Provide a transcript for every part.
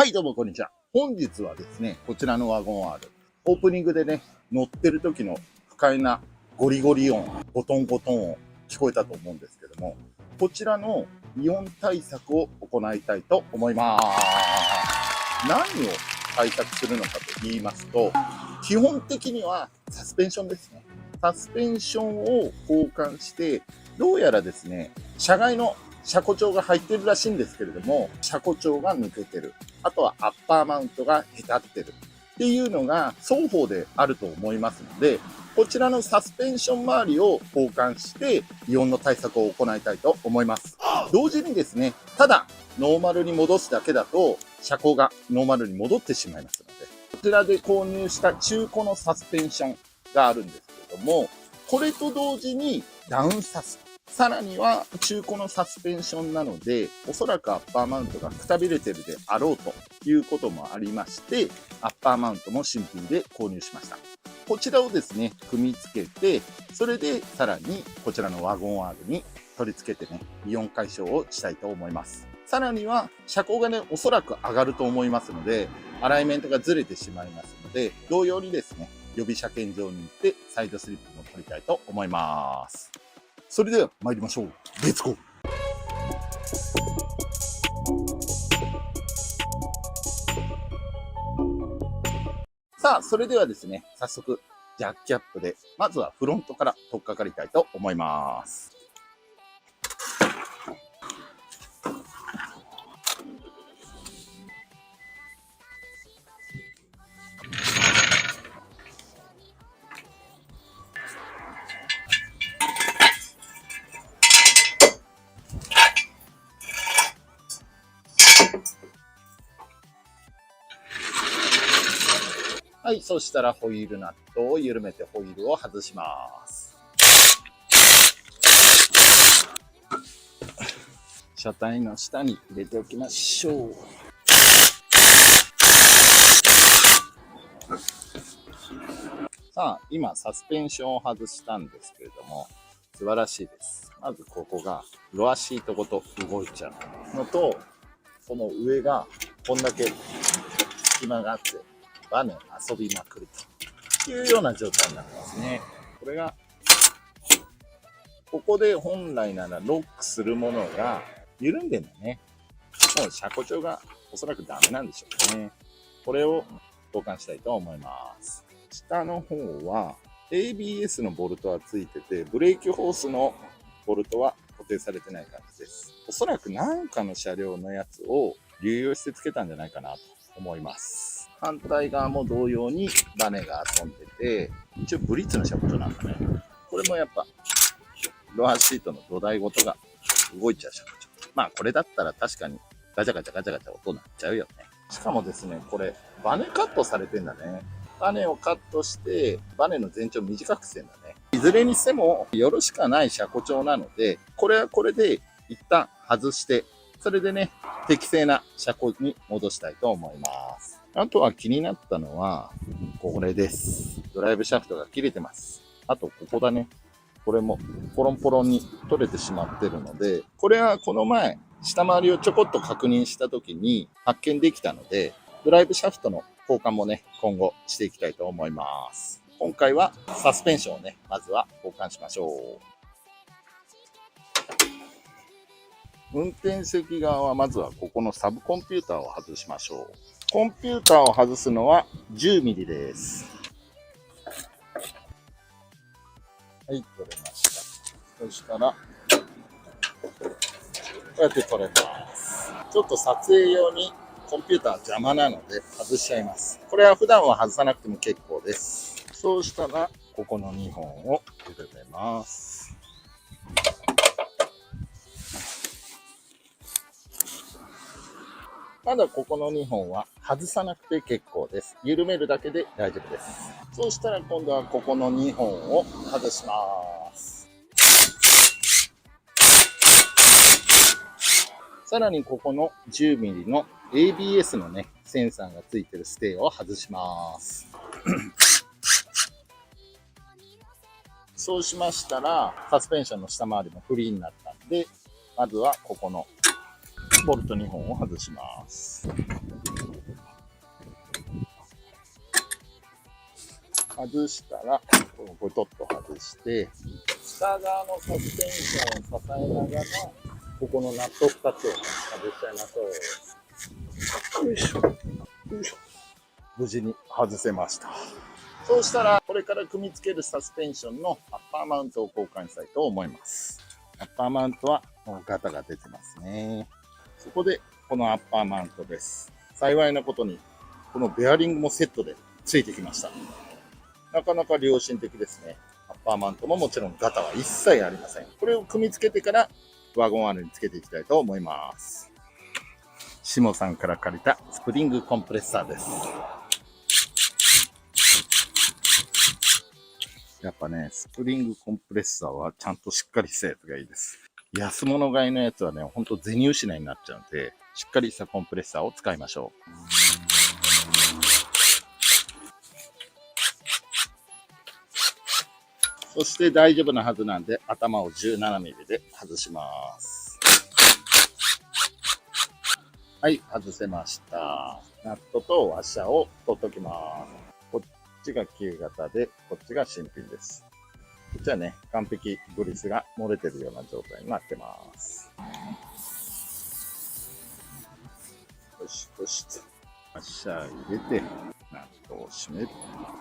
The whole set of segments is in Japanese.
はい、どうもこんにちは。本日はですね、こちらのワゴン R、オープニングでね、乗ってる時の不快なゴリゴリ音、ゴトンゴトン音、聞こえたと思うんですけども、こちらの異音対策を行いたいと思います。何を対策するのかと言いますと、基本的にはサスペンションですね。サスペンションを交換して、どうやらですね、車外の車庫帳が入ってるらしいんですけれども、車庫帳が抜けてる。あとはアッパーマウントがへたってる。っていうのが双方であると思いますので、こちらのサスペンション周りを交換して、異音の対策を行いたいと思います。同時にですね、ただノーマルに戻すだけだと、車高がノーマルに戻ってしまいますので、こちらで購入した中古のサスペンションがあるんですけれども、これと同時にダウンサス。さらには中古のサスペンションなので、おそらくアッパーマウントがくたびれてるであろうということもありまして、アッパーマウントも新品で購入しました。こちらをですね、組み付けて、それでさらにこちらのワゴン R に取り付けてね、異音解消をしたいと思います。さらには車高がね、おそらく上がると思いますので、アライメントがずれてしまいますので、同様にですね、予備車検場に行ってサイドスリップも取りたいと思います。それでは参りましょう。レッツゴー。さあ、それではですね、早速、ジャッキアップで、まずはフロントから取っかかりたいと思います。はい、そしたらホイールナットを緩めてホイールを外します。車体の下に入れておきましょう。さあ、今サスペンションを外したんですけれども、素晴らしいです。まずここがロアシートごと動いちゃうのと、この上がこんだけ隙間があって、バネ遊びまくるというような状態になってますね。これが、ここで本来ならロックするものが緩んでるんだね。もう車庫帳がおそらくダメなんでしょうね。これを交換したいと思います。下の方は ABS のボルトはついてて、ブレーキホースのボルトは固定されてない感じです。おそらく何かの車両のやつを流用してつけたんじゃないかなと思います。反対側も同様にバネが遊んでて、一応ブリッツの車庫帳なんだね。これもやっぱロアシートの土台ごとが動いちゃう車庫帳。まあこれだったら確かにガチャガチャガチャガチャ音鳴っちゃうよね。しかもですね、これバネカットされてんだね。バネをカットしてバネの全長短くしてんだね。いずれにしてもよろしくはない車庫帳なので、これはこれで一旦外して、それでね、適正な車庫に戻したいと思います。あとは気になったのは、これです。ドライブシャフトが切れてます。あと、ここだね。これもポロンポロンに取れてしまってるので、これはこの前、下回りをちょこっと確認した時に発見できたので、ドライブシャフトの交換もね、今後していきたいと思います。今回はサスペンションをね、まずは交換しましょう。運転席側はまずはここのサブコンピューターを外しましょう。コンピューターを外すのは10ミリです。はい、取れました。そしたら、こうやって取れます。ちょっと撮影用にコンピューター邪魔なので外しちゃいます。これは普段は外さなくても結構です。そうしたら、ここの2本を緩めます。まだここの2本は外さなくて結構です。緩めるだけで大丈夫です。そうしたら今度はここの2本を外します。さらにここの 10mm の ABS のね、センサーがついてるステーを外します。そうしましたら、サスペンションの下回りもフリーになったんで、まずはここのボルト2本を外します。外したら、ボトッと外して、下側のサスペンションを支えながら、ここのナット2つを外しちゃいましょう。よいしょ。よいしょ。無事に外せました。そうしたら、これから組み付けるサスペンションのアッパーマウントを交換したいと思います。アッパーマウントは、ガタが出てますね。そこで、このアッパーマウントです。幸いなことに、このベアリングもセットでついてきました。なかなか良心的ですね。アッパーマウントももちろんガタは一切ありません。これを組み付けてからワゴン R につけていきたいと思います。シモさんから借りたスプリングコンプレッサーです。やっぱね、スプリングコンプレッサーはちゃんとしっかりしたやつがいいです。安物買いのやつはね、ほんと銭失いになっちゃうんで、しっかりしたコンプレッサーを使いましょう。そして大丈夫なはずなんで、頭を 17mm で外します。はい、外せました。ナットとワッシャーを取っときます。こっちが旧型で、こっちが新品です。こっちはね、完璧グリスが漏れてるような状態になってます。よしよしと。ワッシャー入れて、ナットを締める。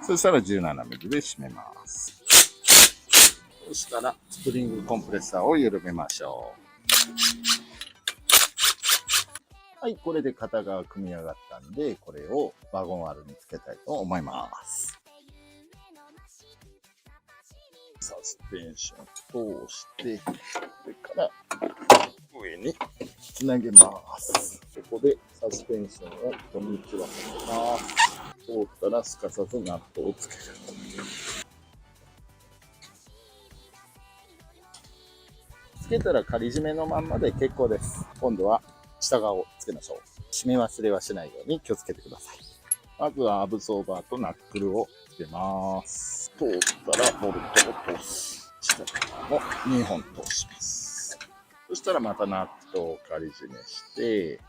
そしたら 17mm で締めます。そしたら、スプリングコンプレッサーを緩めましょう。はい、これで片側組み上がったんで、これをワゴン R につけたいと思います。サスペンションを通して、これから上につなげます。ここでサスペンションをこんにちはさせます。通ったらすかさずナットをつける。つけたら仮締めのまんまで結構です。今度は下側をつけましょう。締め忘れはしないように気をつけてください。まずはアブソーバーとナックルをつけます。通ったらボルトを通す。下側も2本通します。そしたらまたナットを仮締めして、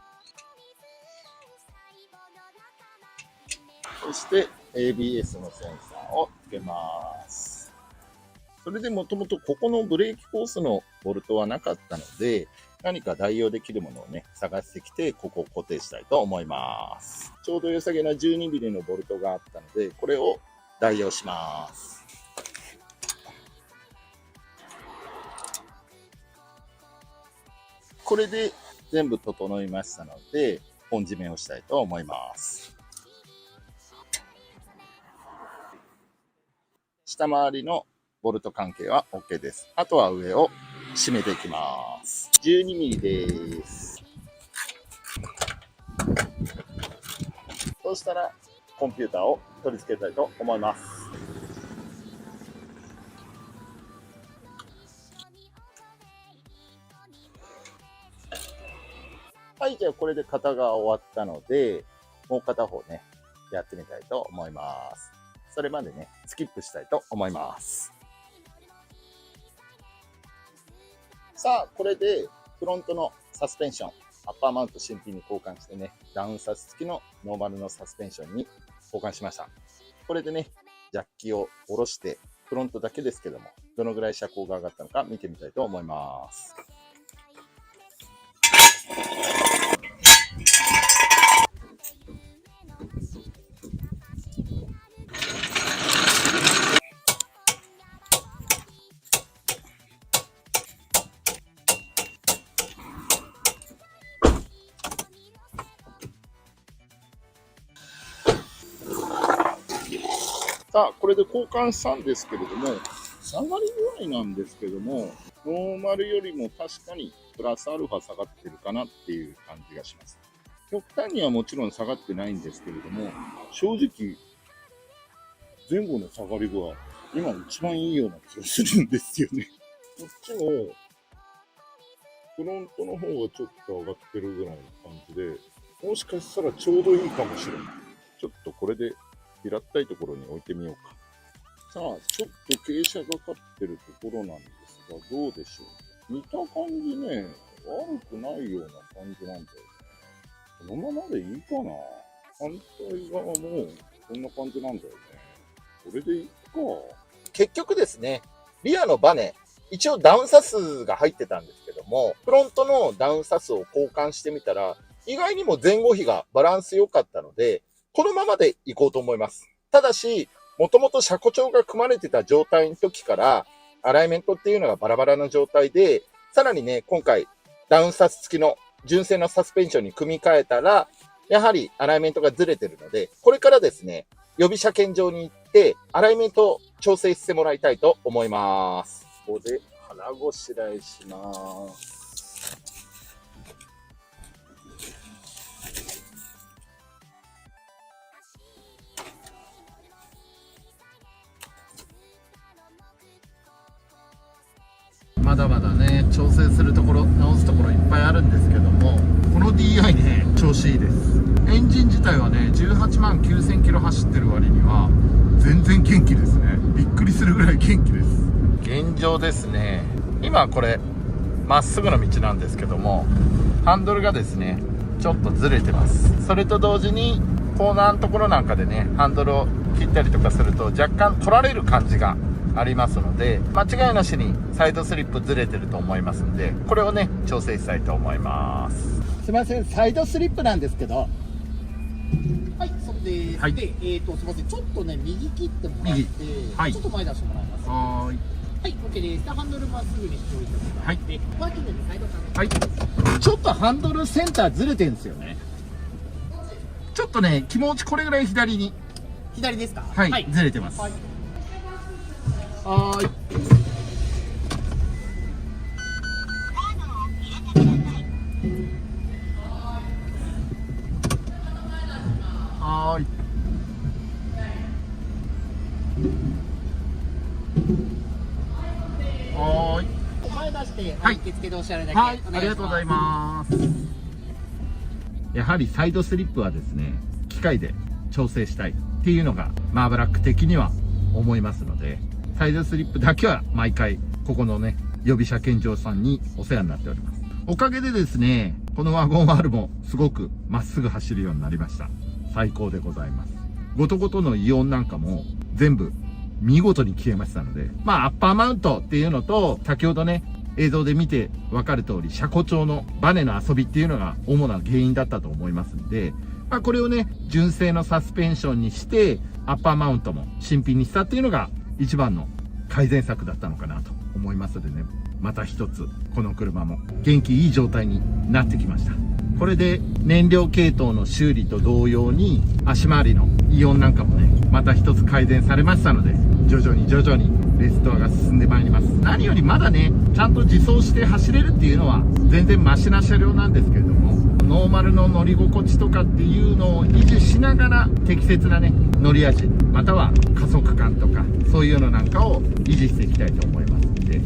そして ABS のセンサーをつけます。それでもともとここのブレーキコースのボルトはなかったので、何か代用できるものをね、探してきて、ここを固定したいと思います。ちょうど良さげな 12mm のボルトがあったので、これを代用します。これで全部整いましたので、本締めをしたいと思います。下回りのボルト関係は OK です。あとは上を締めていきます。12mm です。そうしたらコンピューターを取り付けたいと思います。はい、じゃあこれで片側終わったので、もう片方ね、やってみたいと思います。それまでね、スキップしたいと思います。さあ、これでフロントのサスペンション、アッパーマウント新品に交換してね、ダウンサス付きのノーマルのサスペンションに交換しました。これでね、ジャッキを下ろして、フロントだけですけども、どのぐらい車高が上がったのか見てみたいと思います。さあ、これで交換したんですけれども、下がり具合なんですけども、ノーマルよりも確かにプラスアルファ下がってるかなっていう感じがします。極端にはもちろん下がってないんですけれども、正直、前後の下がり具合、今一番いいような気がするんですよね。こっちも、フロントの方がちょっと上がってるぐらいの感じで、もしかしたらちょうどいいかもしれない。ちょっとこれで平ったいところに置いてみようか。さあ、ちょっと傾斜がかってるところなんですが、どうでしょう。見た感じね、悪くないような感じなんだよね。このままでいいかな。反対側もこんな感じなんだよね。それでいいか。結局ですね、リアのバネ、一応ダウンサスが入ってたんですけども、フロントのダウンサスを交換してみたら、意外にも前後比がバランス良かったので、このままでいこうと思います。ただし、もともと車庫帳が組まれてた状態の時から、アライメントっていうのがバラバラな状態で、さらにね、今回、ダウンサス付きの純正のサスペンションに組み替えたら、やはりアライメントがずれてるので、これからですね、予備車検場に行って、アライメントを調整してもらいたいと思います。ここで腹ごしらえします。まだまだね、調整するところ、直すところいっぱいあるんですけども、この DI ね、調子いいです。エンジン自体はね、18万9000キロ走ってる割には、全然元気ですね。びっくりするぐらい元気です。現状ですね、今これ、まっすぐの道なんですけども、ハンドルがですね、ちょっとずれてます。それと同時に、コーナーのところなんかでね、ハンドルを切ったりとかすると、若干取られる感じがありますので、間違いなしにサイドスリップずれてると思いますので、これをね調整したいと思います。すいません、サイドスリップなんですけど。はい、そうです。はい、で、すみません、ちょっとね、右切ってもらって、はい、ちょっと前出してもらいます。はい、はい、OK です。でハンドルまっすぐにしておいてもらって、パーキングにサイドさん。はい、ちょっとハンドルセンターずれてるんですよね。ちょっとね、気持ちこれぐらい左に。左ですか？はい、ずれてます。はい。はーい。はーい。はーい。前出して、はい、受付でお支払いだけ。はい、ありがとうございます。やはりサイドスリップはですね、機械で調整したいっていうのがマーブラック的には思いますので、サイドスリップだけは毎回ここのね予備車検場さんにお世話になっております。おかげでですね、このワゴン R もすごくまっすぐ走るようになりました。最高でございます。ごとごとのイオンなんかも全部見事に消えましたので、まあアッパーマウントっていうのと、先ほどね映像で見て分かる通り車庫帳のバネの遊びっていうのが主な原因だったと思いますんで、まあ、これをね純正のサスペンションにしてアッパーマウントも新品にしたっていうのが一番の改善策だったのかなと思いますのでね、また一つこの車も元気いい状態になってきました。これで燃料系統の修理と同様に足回りのイオンなんかもねまた一つ改善されましたので、徐々にレストアが進んでまいります。何よりまだねちゃんと自走して走れるっていうのは全然マシな車両なんですけれども、ノーマルの乗り心地とかっていうのを維持しながら適切なね乗り味または加速感とかそういうのなんかを維持していきたいと思いますので、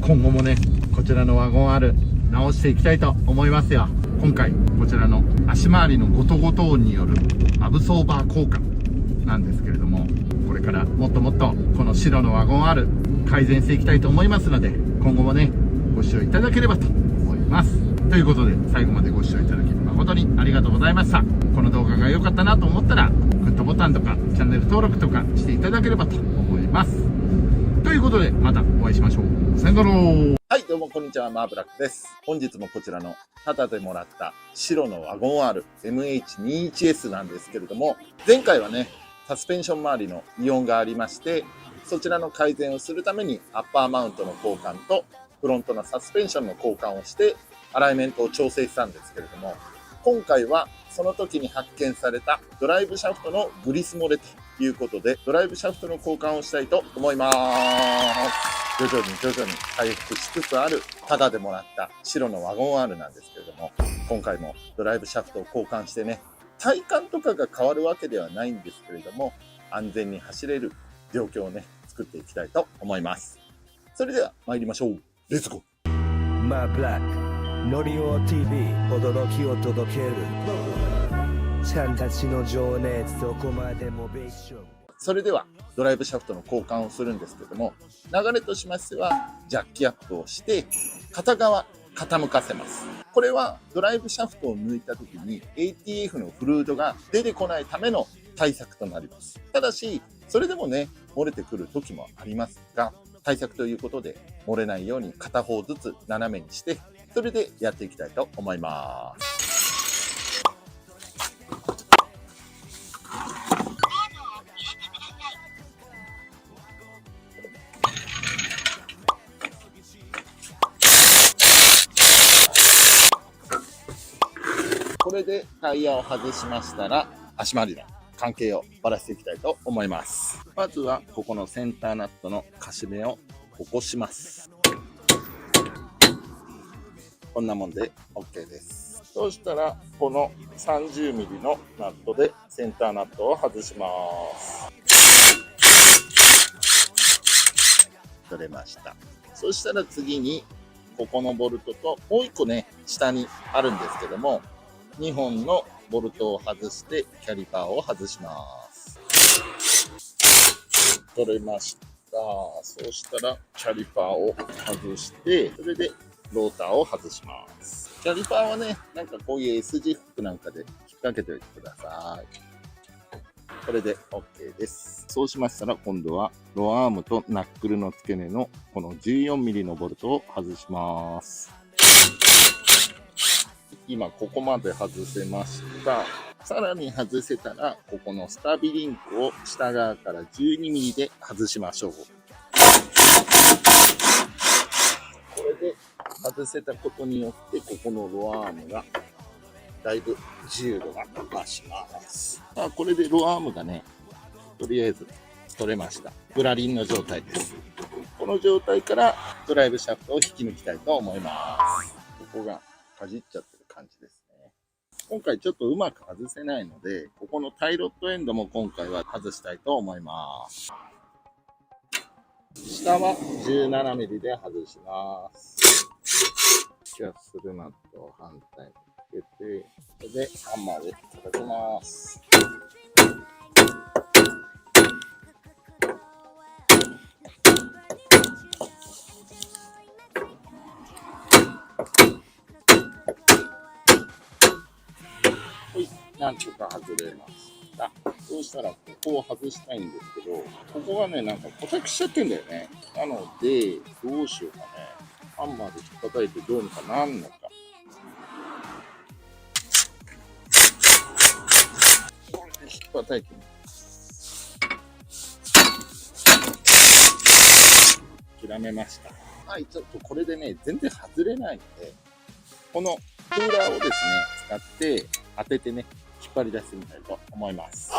今後もねこちらのワゴン R 直していきたいと思いますよ。今回こちらの足回りのゴトゴト音によるアブソーバー効果なんですけれども、これからもっともっとこの白のワゴン R 改善していきたいと思いますので、今後もねご視聴いただければと思います。ということで最後までご視聴いただき誠にありがとうございました。この動画が良かったなと思ったらグッドボタンとかチャンネル登録とかしていただければと思います。ということでまたお会いしましょう。さよなら。はい、どうもこんにちは、マーブラックです。本日もこちらのタダでもらった白のワゴン R MH21S なんですけれども、前回はねサスペンション周りのイオンがありまして、そちらの改善をするためにアッパーマウントの交換とフロントのサスペンションの交換をしてアライメントを調整したんですけれども、今回はその時に発見されたドライブシャフトのグリス漏れということで、ドライブシャフトの交換をしたいと思います。徐々に回復しつつあるタダでもらった白のワゴン R なんですけれども、今回もドライブシャフトを交換してね、体感とかが変わるわけではないんですけれども、安全に走れる状況をね作っていきたいと思います。それでは参りましょう。レッツゴー。マーブラックノリオ TV 驚きを届けるちゃんたちの情熱どこまでもビッション。それではドライブシャフトの交換をするんですけども、流れとしましてはジャッキアップをして片側傾かせます。これはドライブシャフトを抜いた時に ATF のフルードが出てこないための対策となります。ただしそれでもね、漏れてくる時もありますが、対策ということで漏れないように片方ずつ斜めにして、それでやっていきたいと思います。これでタイヤを外しましたら、足回りの関係をばらしていきたいと思います。まずはここのセンターナットのカシメを起こします。こんなもんで OK です。そうしたらこの 30mm のナットでセンターナットを外します。取れました。そしたら次にここのボルトともう1個ね、下にあるんですけども、2本のボルトを外してキャリパーを外します。取れました。そうしたらキャリパーを外して、それでローターを外します。キャリパーはね、なんかこういう S 字フックなんかで引っ掛けておいてください。これで OK です。そうしましたら今度はロアームとナックルの付け根のこの 14mm のボルトを外します。今ここまで外せました。さらに外せたら、ここのスタビリンクを下側から 12mm で外しましょう。これで外せたことによって、ここのロアームがだいぶ自由度が増します。これでロアームがね、とりあえず取れました。ブラリンの状態です。この状態からドライブシャフトを引き抜きたいと思います。ここがかじっちゃってる感じですね。今回ちょっとうまく外せないので、ここのタイロットエンドも今回は外したいと思います。下は 17mm で外します。キャッスルナットを反対につけて、これでハンマーで叩きます。なんとか外れました。そうしたらここを外したいんですけど、ここがね、なんか固着しちゃってんだよね。なので、どうしようかね。ハンマーで引っ叩いてどうにかなんのか。これで引っ叩いてみます。諦めました。はい、ちょっとこれでね、全然外れないので、このクーラーをですね、使って当ててね、引っ張り出してみたいと思います。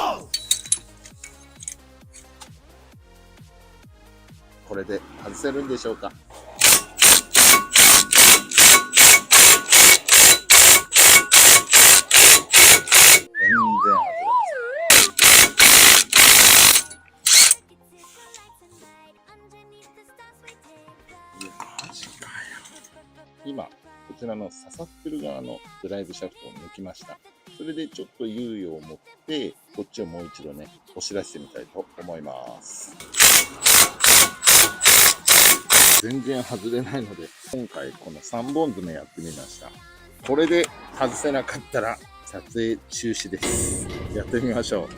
これで外せるんでしょうか。全然外れマジかよ。今こちらの刺さってる側のドライブシャフトを抜きました。それでちょっと猶予を持って、こっちをもう一度ね、押し出してみたいと思います。全然外れないので、今回この3本爪やってみました。これで外せなかったら撮影中止です。やってみましょう。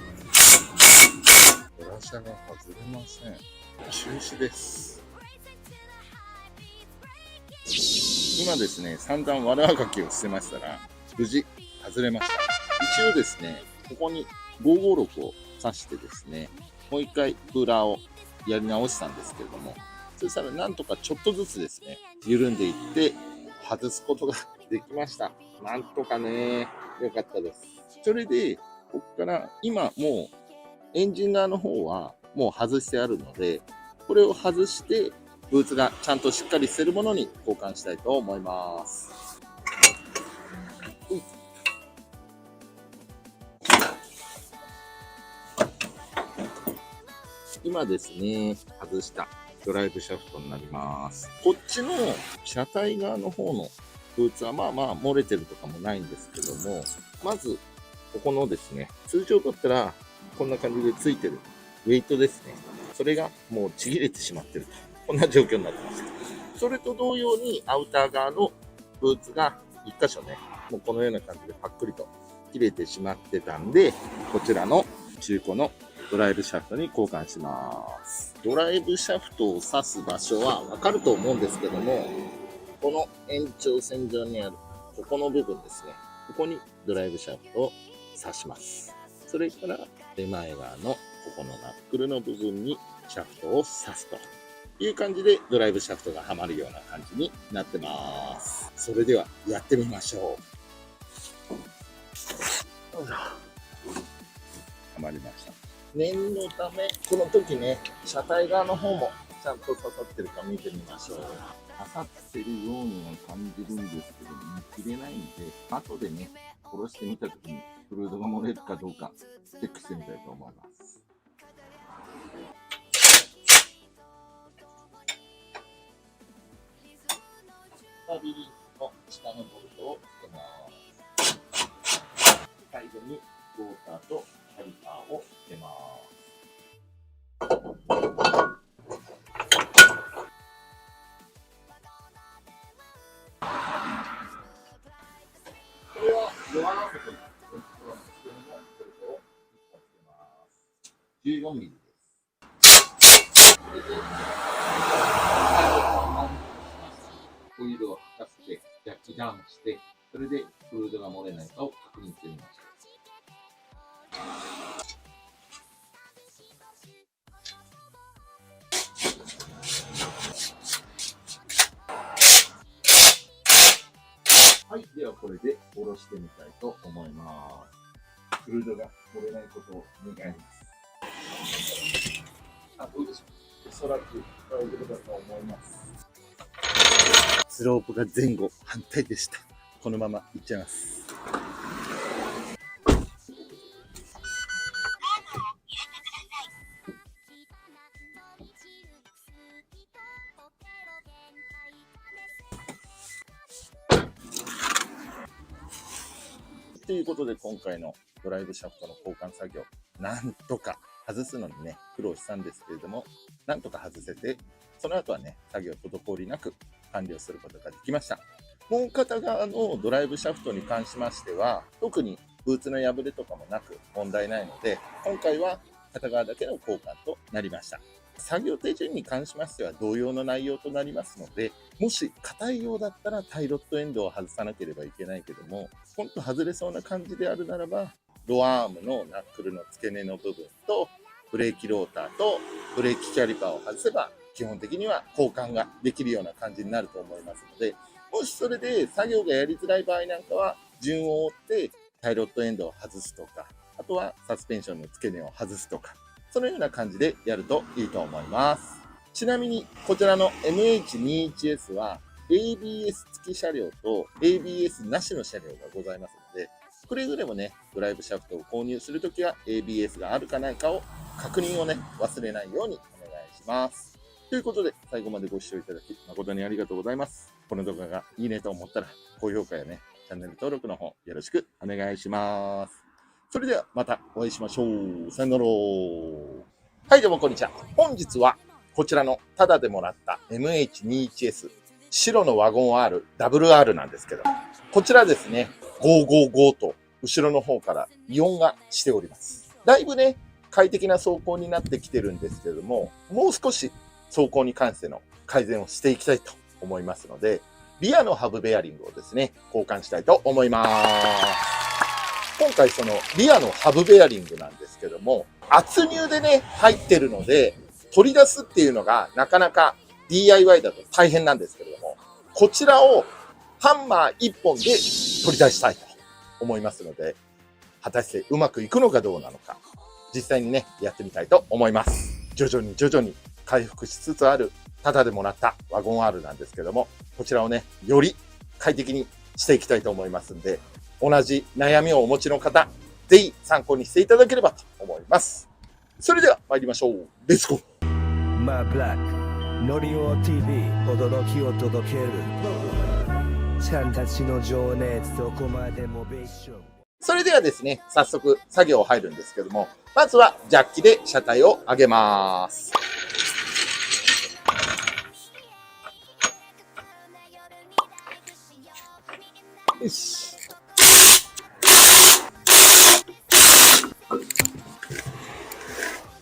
ブラシャが外れません。中止です。今ですね、散々悪あがきをしてましたら、無事外れました。一応ですね、ここに556を刺してですね、もう一回クーラーをやり直したんですけれども、そしたらなんとかちょっとずつですね、緩んでいって外すことができました。なんとかね、良かったです。それで、ここから今もうエンジン側の方はもう外してあるので、これを外してブーツがちゃんとしっかりしてるものに交換したいと思います。今ですね、外したドライブシャフトになります。こっちの車体側の方のブーツはまあまあ漏れてるとかもないんですけども、まずここのですね、通常だったらこんな感じでついてるウェイトですね。それがもうちぎれてしまってると。こんな状況になってます。それと同様にアウター側のブーツが1箇所ね、もうこのような感じでパックリと切れてしまってたんで、こちらの中古のドライブシャフトに交換します。ドライブシャフトを刺す場所はわかると思うんですけども、この延長線上にあるここの部分ですね。ここにドライブシャフトを刺します。それから手前側のここのナックルの部分にシャフトを刺すという感じでドライブシャフトがはまるような感じになってます。それではやってみましょう。はまりました。念のため、この時ね、車体側の方もちゃんと刺さってるか見てみましょう。刺さってるようには感じるんですけど、見切れないんで、後でね、殺してみた時にフルードが漏れるかどうかチェックしてみたいと思います。スタビリの下のボルトをつけます。最後にローターとキャリパーをつけます。これは弱なことに14ミリです。ホイールを履かせて、ジャッキダウンして、それでフルードが漏れないかを確認してみましょう。はい、ではこれで下ろしてみたいと思います。フルードが漏れないことを願います。どうでしょう。おそらく大丈夫だと思います。スロープが前後反対でした。このままいっちゃいます。ということで今回のドライブシャフトの交換作業、なんとか外すのにね、苦労したんですけれども、なんとか外せて、その後はね、作業滞りなく完了することができました。もう片側のドライブシャフトに関しましては、特にブーツの破れとかもなく問題ないので、今回は片側だけの交換となりました。作業手順に関しましては同様の内容となりますので、もし硬いようだったらタイロットエンドを外さなければいけないけども、ほんと外れそうな感じであるならば、ロアアームのナックルの付け根の部分と、ブレーキローターとブレーキキャリパーを外せば、基本的には交換ができるような感じになると思いますので、もしそれで作業がやりづらい場合なんかは、順を追ってタイロットエンドを外すとか、あとはサスペンションの付け根を外すとか、そのような感じでやるといいと思います。ちなみに、こちらの MH21S は ABS 付き車両と ABS なしの車両がございますので、くれぐれもね、ドライブシャフトを購入するときは ABS があるかないかを確認をね、忘れないようにお願いします。ということで、最後までご視聴いただき誠にありがとうございます。この動画がいいねと思ったら、高評価やね、チャンネル登録の方よろしくお願いします。それではまたお会いしましょう。さよなら。はい、どうもこんにちは。本日はこちらのタダでもらった MH21S 白のワゴン R、WR なんですけど、こちらですね、555と後ろの方から異音がしております。だいぶね、快適な走行になってきてるんですけれども、もう少し走行に関しての改善をしていきたいと思いますので、リアのハブベアリングをですね、交換したいと思います。今回そのリアのハブベアリングなんですけども、圧入でね、入ってるので、取り出すっていうのがなかなか DIY だと大変なんですけれども、こちらをハンマー1本で取り出したいと思いますので、果たしてうまくいくのかどうなのか、実際にね、やってみたいと思います。徐々に回復しつつある、タダでもらったワゴン R なんですけども、こちらをね、より快適にしていきたいと思いますんで、同じ悩みをお持ちの方、ぜひ参考にしていただければと思います。それでは参りましょう。レッツゴー。マーブラックノリオ TV 驚きを届けるちゃんたちの情熱どこまでもベーション。それではですね、早速作業入るんですけども、まずはジャッキで車体を上げます。よし。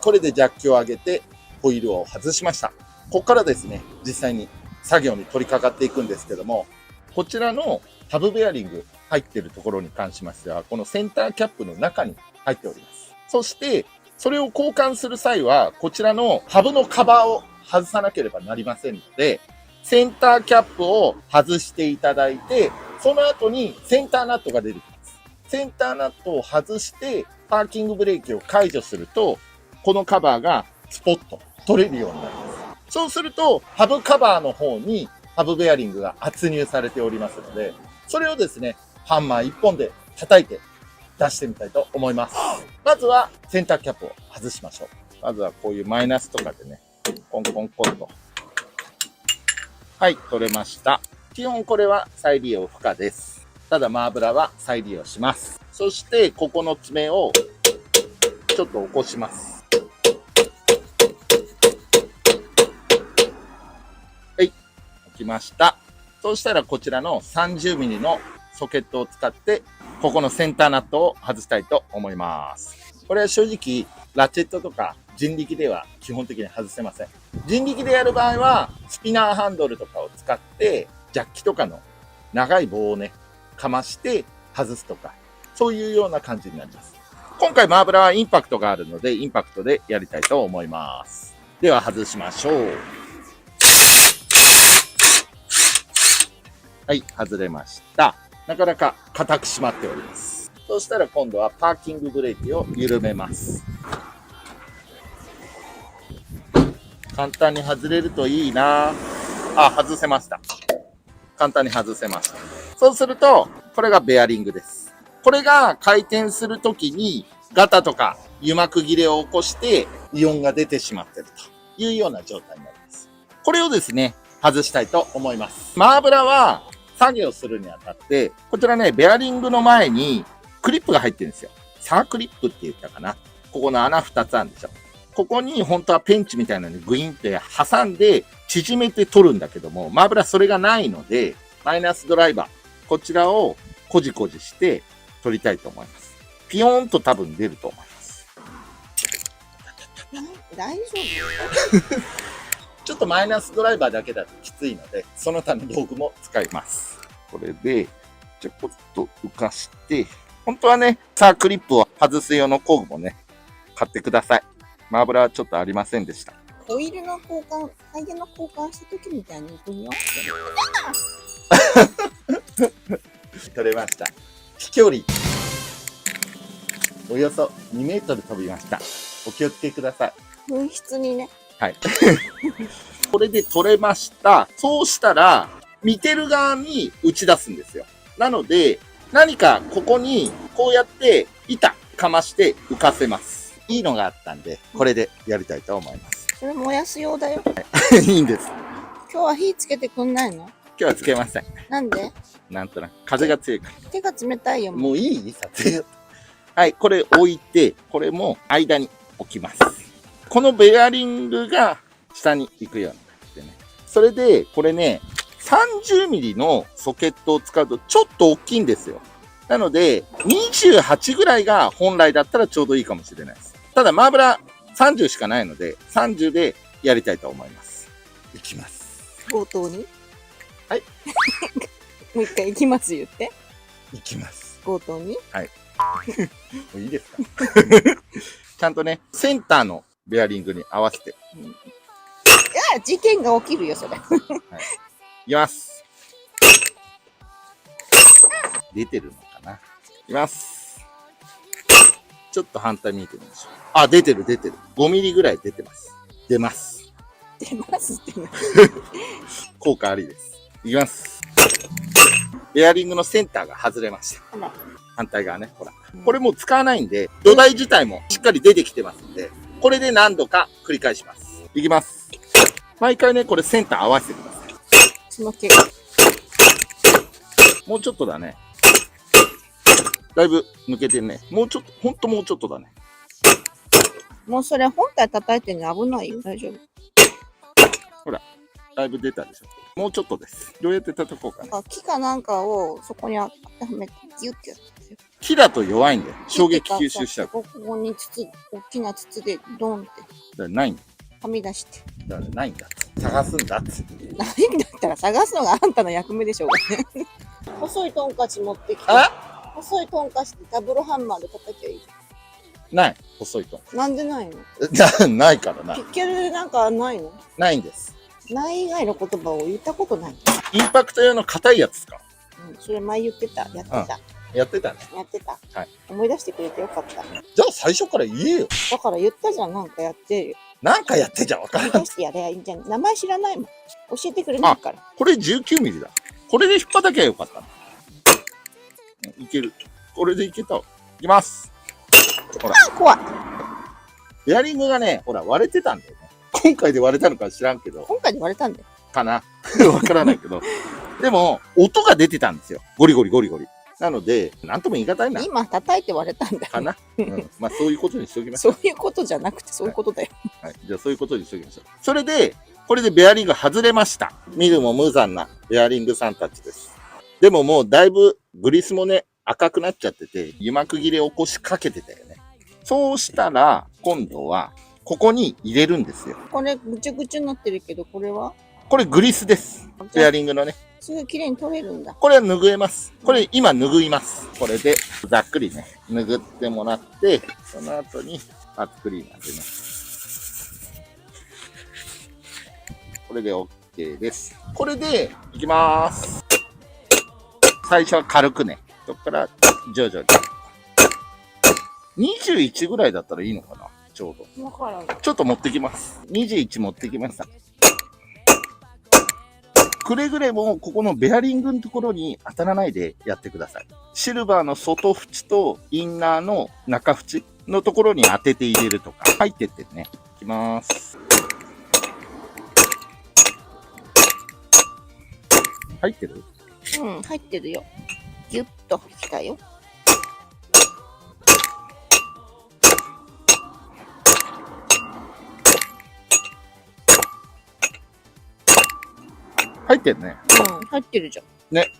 これでジャッキを上げて、ホイールを外しました。ここからですね、実際に作業に取り掛かっていくんですけども、こちらのハブベアリング入っているところに関しましては、このセンターキャップの中に入っております。そして、それを交換する際は、こちらのハブのカバーを外さなければなりませんので、センターキャップを外していただいて、その後にセンターナットが出てきます。センターナットを外して、パーキングブレーキを解除すると、このカバーがスポッと取れるようになります。そうすると、ハブカバーの方にハブベアリングが圧入されておりますので、それをですね、ハンマー1本で叩いて出してみたいと思います。まずはセンターキャップを外しましょう。まずはこういうマイナスとかでね、コンコンコンと。はい、取れました。基本これは再利用不可です。ただマーブラは再利用します。そしてここの爪をちょっと起こします。はい、起きました。そうしたらこちらの 30mm のソケットを使って、ここのセンターナットを外したいと思います。これは正直、ラチェットとか人力では基本的に外せません。人力でやる場合は、スピナーハンドルとかを使って、ジャッキとかの長い棒をね、かまして外すとか、そういうような感じになります。今回マーブラはインパクトがあるので、インパクトでやりたいと思います。では外しましょう。はい、外れました。なかなか硬く締まっております。そうしたら今度はパーキングブレーキを緩めます。簡単に外れるといいな。あ、外せました。簡単に外せました。そうすると、これがベアリングです。これが回転するときにガタとか油膜切れを起こしてイオンが出てしまっているというような状態になります。これをですね、外したいと思います。マーブラは作業するにあたって、こちらね、ベアリングの前にクリップが入ってるんですよ。サークリップって言ったかな。ここの穴2つあるんでしょ。ここに本当はペンチみたいなのにグインって挟んで縮めて取るんだけども、マーブラそれがないので、マイナスドライバー、こちらをコジコジして取りたいと思います。ピヨーンと多分出ると思います。大丈夫？ちょっとマイナスドライバーだけだときついので、その他の道具も使います。これで、ちょこっと浮かして、本当はね、サークリップを外す用の工具もね、買ってください。マーブラはちょっとありませんでした。オイルの交換、タイヤの交換した時みたいに行くよ。取れました。飛距離、およそ2メートル飛びました。お気をつけください。紛失にね。はい。これで取れました。そうしたら、見てる側に打ち出すんですよ。なので、何かここにこうやって板かまして浮かせます。いいのがあったんで、これでやりたいと思います。それ燃やす用だよ。いいんです。今日は火つけてくんないの？今日はつけません。なんで？なんとなく風が強いから。手が冷たいよ。もういい撮影。はい、これ置いて、これも間に置きます。このベアリングが下に行くようになってね。それで、これね、30mm のソケットを使うとちょっと大きいんですよ。なので、28ぐらいが本来だったらちょうどいいかもしれないです。ただ、マーブラ30しかないので、30でやりたいと思います。いきます。冒頭に？はい。もう一回行きます言って。いきます。冒頭に？はい。もういいですか？ちゃんとね、センターのベアリングに合わせて。いや、事件が起きるよ、それ。はい、いきます。出てるのかな。いきます。ちょっと反対見てみましょう。あ、出てる。5ミリぐらい出てます。出ます。出ますってな。効果ありです。いきます。ベアリングのセンターが外れました。ほら。反対側ね、ほら。これもう使わないんで、土台自体もしっかり出てきてますんで、これで何度か繰り返します。いきます。毎回ね、これセンター合わせてください。その毛が。もうちょっとだね。だいぶ抜けてんね。もうちょっと、ほんともうちょっとだね。もうそれ本体叩いてんの危ないよ。大丈夫。ほら、だいぶ出たでしょ。もうちょっとです。どうやって叩こうかな。木かなんかをそこに当てはめてギュッてやって。木だと弱いんだよ。衝撃吸収しちゃう。ここに筒、大きな筒でドンってだからないんだ。はみ出して。だからないんだ。探すんだっつって。ないんだったら探すのがあんたの役目でしょうがね。細いトンカチ持ってきて。細いトンカチでダブルハンマーで叩きゃいいじない。細いと。ゃん。なんでないの？ないからなピ。ッケルでなんかないの？ないんです。ない以外の言葉を言ったことない。インパクト用の硬いやつですか？うん、それ前言ってた。やってた。やってたね。やってた。はい。思い出してくれてよかった。じゃあ最初から言えよ。だから言ったじゃん、なんかやってるよ。なんかやってじゃん、わからん。思い出してやればいいんじゃん。名前知らないもん。教えてくれないから。これ19ミリだ。これで引っ張たきゃよかったな。いける。これでいけたわ。いきます。ほら。怖い。ベアリングがね、ほら、割れてたんだよね。今回で割れたのか知らんけど。今回で割れたんだよ。かなわからないけど。でも、音が出てたんですよ。ゴリゴリゴリゴリ。なので、なんとも言い難いな。今叩いて割れたんだよ。かな、うん、まあそういうことにしておきましょう。そういうことじゃなくてそういうことだよ。はい。じゃあそういうことにしておきましょう。それで、これでベアリング外れました。見るも無残なベアリングさんたちです。でももうだいぶグリスもね、赤くなっちゃってて、油膜切れ起こしかけてたよね。そうしたら、今度は、ここに入れるんですよ。これぐちゅぐちゅになってるけど、これはこれグリスです。ベアリングのね。すぐ綺麗に取れるんだ。これは拭えます。これ今拭います。これでざっくりね、拭ってもらって、その後にパーツクリーナーでね。これで OK です。これでいきまーす。最初は軽くね。そこから徐々に。21ぐらいだったらいいのかな、ちょうど。わからん。ちょっと持ってきます。21持ってきました。くれぐれもここのベアリングのところに当たらないでやってください。シルバーの外縁とインナーの中縁のところに当てて入れるとか。入ってってね。いきます。入ってる？うん、入ってるよ。ギュッときたよ。入ってるね。うん、入ってるじゃん。ね。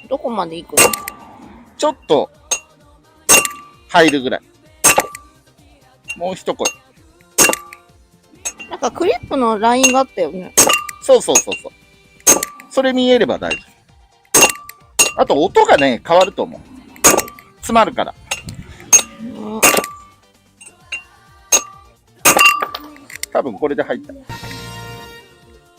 どこまで行くの？ちょっと入るぐらい。もう一声。なんかクリップのラインがあったよね。そうそうそうそう。それ見えれば大丈夫。あと音がね、変わると思う。詰まるから。うん、多分これで入った。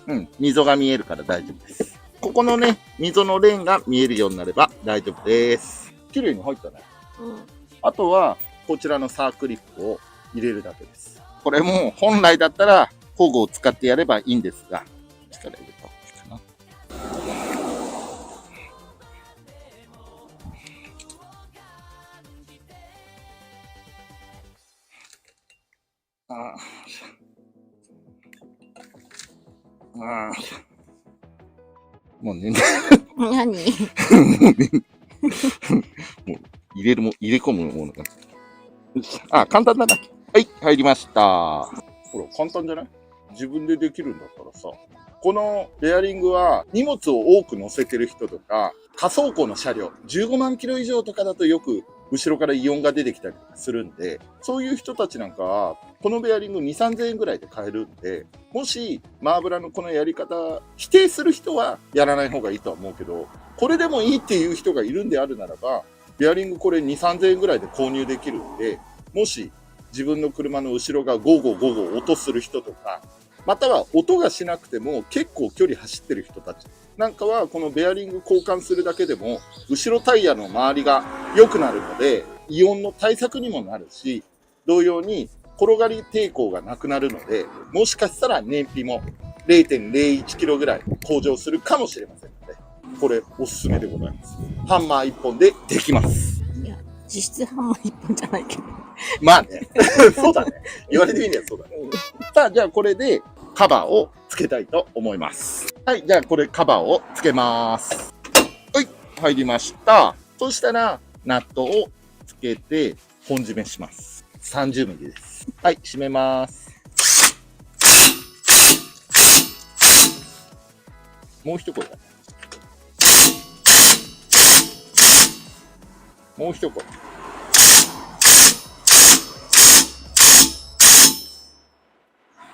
うん、溝が見えるから大丈夫です。ここのね、溝のレーンが見えるようになれば大丈夫です。綺麗に入ったね。うん。あとは、こちらのサークリップを入れるだけです。これも本来だったら工具を使ってやればいいんですが、力入れた方がいいかな。もうね、何？もう入れ込むものが。あ、簡単だな。はい、入りました。ほら、簡単じゃない？自分でできるんだったらさ。このベアリングは荷物を多く乗せてる人とか、仮走行の車両、15万キロ以上とかだとよく後ろからイオンが出てきたりするんで、そういう人たちなんかは、このベアリング2、3000円ぐらいで買えるんで、もしマーブラのこのやり方、否定する人はやらない方がいいとは思うけど、これでもいいっていう人がいるんであるならば、ベアリングこれ2、3000円ぐらいで購入できるんで、もし自分の車の後ろがゴーゴーゴーゴー音する人とか、または音がしなくても結構距離走ってる人たちなんかはこのベアリング交換するだけでも後ろタイヤの周りが良くなるのでイオンの対策にもなるし、同様に転がり抵抗がなくなるので、もしかしたら燃費も 0.01 キロぐらい向上するかもしれませんので、これおすすめでございます。ハンマー1本でできます。いや、実質ハンマー1本じゃないけど。まあね。そうだね。言われてみればそうだね。さあ、じゃあこれでカバーをつけたいと思います。はい、じゃあこれカバーをつけます。はい、入りました。そしたら、ナットをつけて、本締めします。30ミリです。はい、閉めます。もう一声だね。もう一声。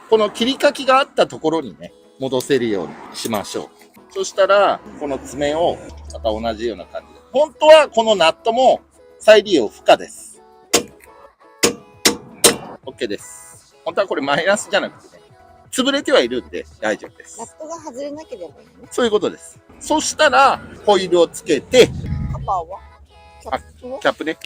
この切りかきがあったところにね、戻せるようにしましょう。そしたら、この爪をまた同じような感じで。本当はこのナットも再利用不可です。OK です。本当はこれマイナスじゃなくてね、潰れてはいるんで大丈夫です。ナットが外れなければいいね。そういうことです。そしたら、ホイールをつけて、カバーはキャップはキャップね。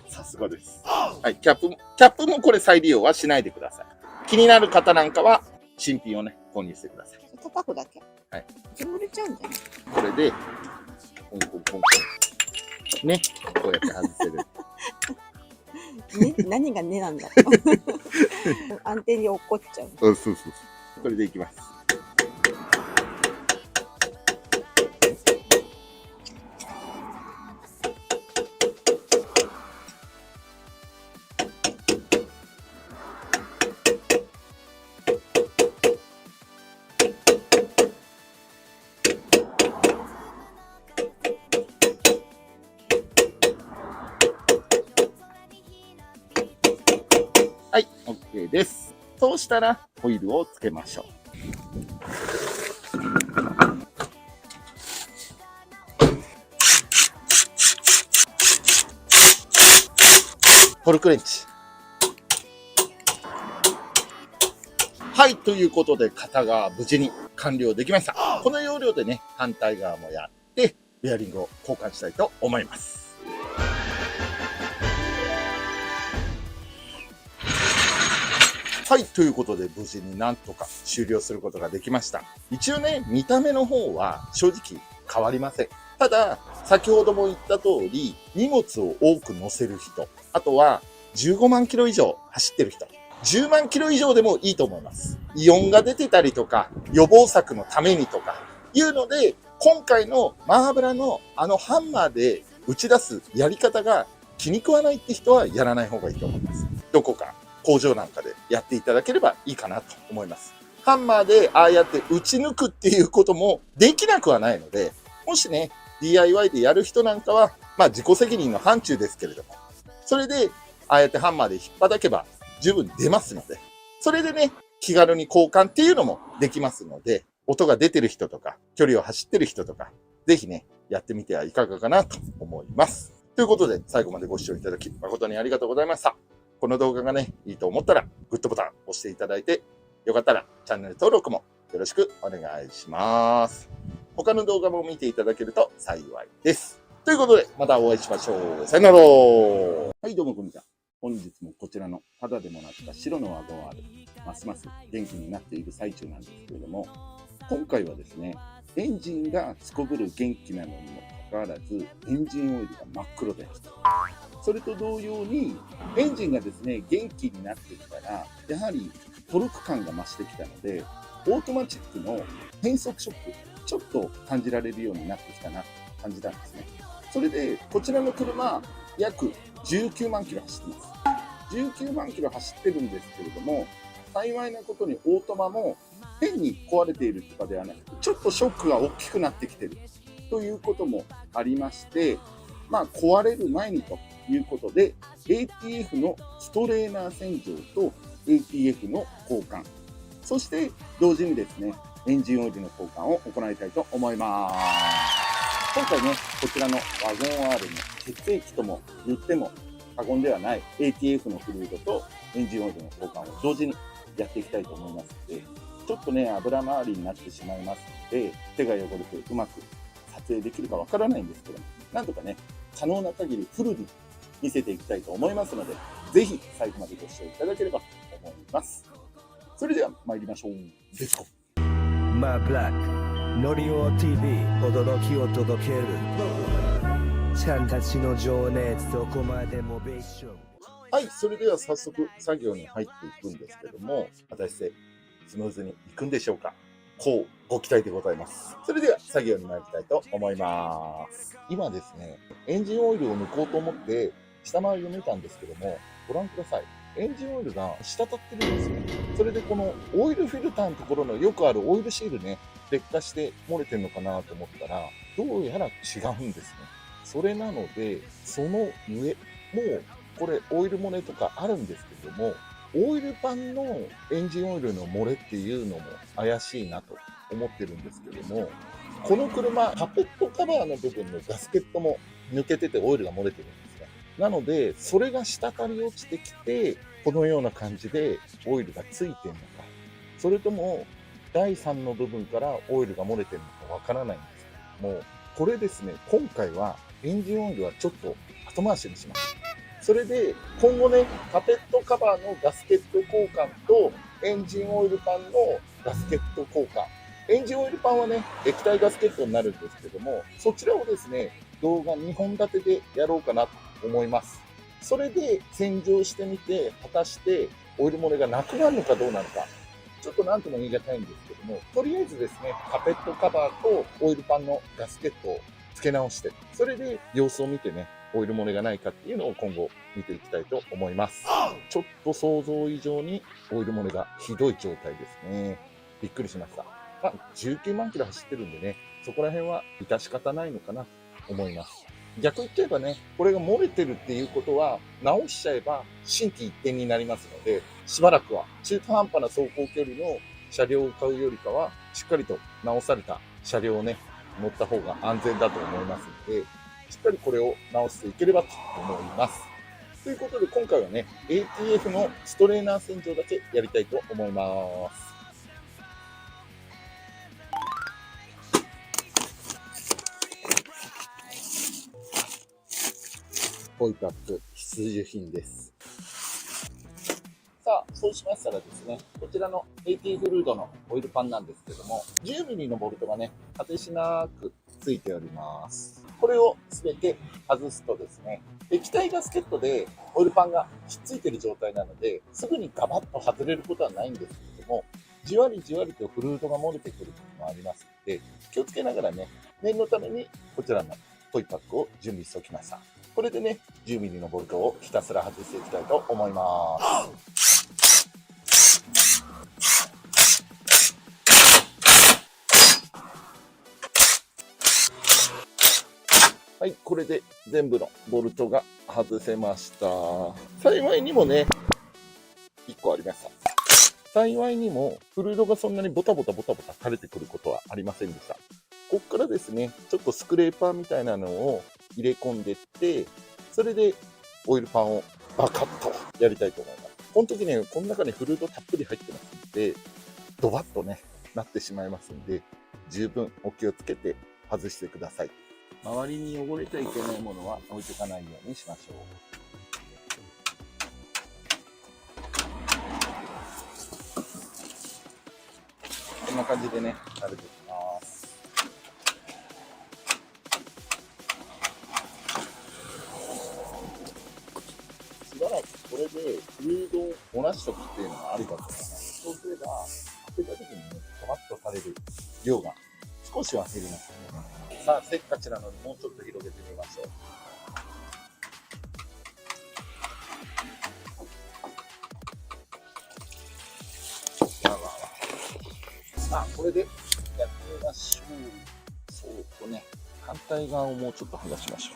さすがです。はい、キャップもこれ再利用はしないでください。気になる方なんかは、新品をね、購入してください。叩くだけ。はい。潰れちゃうんじゃない？これで、コンコンコンコン。ね、こうやって外せる。ね、何がねなんだろう。安定に落っこっちゃう。そうそうそう。これでいきます。はい、OK です。そうしたら、ホイールをつけましょう。トルクレンチ。はい、ということで、型が無事に完了できました。この要領でね、反対側もやって、ベアリングを交換したいと思います。はい、ということで無事になんとか終了することができました。一応ね、見た目の方は正直変わりません。ただ、先ほども言った通り、荷物を多く乗せる人、あとは15万キロ以上走ってる人、10万キロ以上でもいいと思います。イオンが出てたりとか、予防策のためにとかいうので、今回のマーブラのハンマーで打ち出すやり方が気に食わないって人はやらない方がいいと思います。どこか工場なんかでやっていただければいいかなと思います。ハンマーでああやって打ち抜くっていうこともできなくはないので、もしね、DIY でやる人なんかは、まあ自己責任の範疇ですけれども、それでああやってハンマーで引っ叩けば十分出ますので、それでね、気軽に交換っていうのもできますので、音が出てる人とか、距離を走ってる人とか、ぜひね、やってみてはいかがかなと思います。ということで、最後までご視聴いただき誠にありがとうございました。この動画がね、いいと思ったら、グッドボタン押していただいて、よかったらチャンネル登録もよろしくお願いします。他の動画も見ていただけると幸いです。ということで、またお会いしましょう。さよなら。はい、どうもこんにちは。本日もこちらの肌でもらった白のワゴン R、ますます元気になっている最中なんですけれども、今回はですね、エンジンがすこぶる元気なのにもかかわらず、エンジンオイルが真っ黒です。それと同様に、エンジンがですね、元気になってきたら、やはりトルク感が増してきたので、オートマチックの変速ショック、ちょっと感じられるようになってきたなと感じたんですね。それで、こちらの車、約19万キロ走ってます。19万キロ走ってるんですけれども、幸いなことにオートマも変に壊れているとかではなくて、ちょっとショックが大きくなってきてるということもありまして、まあ壊れる前にということで、ATF のストレーナー洗浄と ATF の交換、そして同時にですね、エンジンオイルの交換を行いたいと思います。今回ね、こちらのワゴン R の血液とも言っても過言ではない ATF のフルードとエンジンオイルの交換を同時にやっていきたいと思いますので、ちょっとね、油回りになってしまいますので、手が汚れてうまく撮影できるかわからないんですけども、なんとかね、可能な限りフルに見せていきたいと思いますので、ぜひ最後までご視聴いただければと思います。それでは参りましょう。レッツゴー。マーブラックノリオ TV 驚きを届けるちゃんたちの情熱どこまでもベーション。はい、それでは早速作業に入っていくんですけども、果たしてスムーズにいくんでしょうか。こうご期待でございます。それでは作業に参りたいと思います。今ですね、エンジンオイルを抜こうと思って下回りを抜いたんですけども、ご覧ください。エンジンオイルが滴ってるんですね。それでこのオイルフィルターのところのよくあるオイルシールね、劣化して漏れてるのかなと思ったら、どうやら違うんですね。それなので、その上、もうこれオイル漏れとかあるんですけども、オイルパンのエンジンオイルの漏れっていうのも怪しいなと思ってるんですけども、この車、カペットカバーの部分のガスケットも抜けててオイルが漏れてるんですね。なので、それが滴り落ちてきて、このような感じでオイルがついてるのか、それとも第3の部分からオイルが漏れてるのかわからないんですけども、これですね、今回はエンジンオイルはちょっと後回しにします。それで今後ね、カペットカバーのガスケット交換とエンジンオイルパンのガスケット交換、エンジンオイルパンはね、液体ガスケットになるんですけども、そちらをですね、動画2本立てでやろうかなと思います。それで洗浄してみて、果たしてオイル漏れがなくなるのかどうなのか、ちょっと何とも言い難いんですけども、とりあえずですね、カペットカバーとオイルパンのガスケットを付け直して、それで様子を見てね、オイル漏れがないかっていうのを今後見ていきたいと思います。ちょっと想像以上にオイル漏れがひどい状態ですね。びっくりしました。まあ、19万キロ走ってるんでね、そこら辺は致し方ないのかなと思います。逆言っちゃえばね、これが漏れてるっていうことは、直しちゃえば心機一転になりますので、しばらくは中途半端な走行距離の車両を買うよりかは、しっかりと直された車両をね、乗った方が安全だと思いますので、しっかりこれを直していければと思います。ということで今回はね、ATF のストレーナー洗浄だけやりたいと思います。ホイップアップ必需品です。さあ、そうしましたらですね、こちらの ATF ルードのオイルパンなんですけども、10mm のボルトがね、果てしなくついております。これをすべて外すとですね、液体ガスケットでオイルパンがひっついている状態なので、すぐにガバッと外れることはないんですけれども、じわりじわりとフルードが漏れてくることもありますので、気をつけながらね、念のためにこちらのホイップパックを準備しておきました。これでね、10mm のボルトをひたすら外していきたいと思います。はい、これで全部のボルトが外せました。幸いにもね、1個ありました。幸いにも、フルードがそんなにボタボタ垂れてくることはありませんでした。こっからですね、ちょっとスクレーパーみたいなのを入れ込んでって、それでオイルパンをバカッとやりたいと思います。この時ね、この中にフルードたっぷり入ってますので、ドバッとね、なってしまいますので、十分お気をつけて外してください。周りに汚れちゃいけないものは置いていかないようにしましょう。こんな感じでね、慣れていきます。しばらくこれでフルードを漏らしておくっていうのがありだと思います。そうすれば、開けた時にね、ドバッとされる量が少しは減りますのでね。さあ、せっかちなのでもうちょっと広げてみましょう。さあ、これでやってみましょう。そうとね、反対側をもうちょっと剥がしましょう。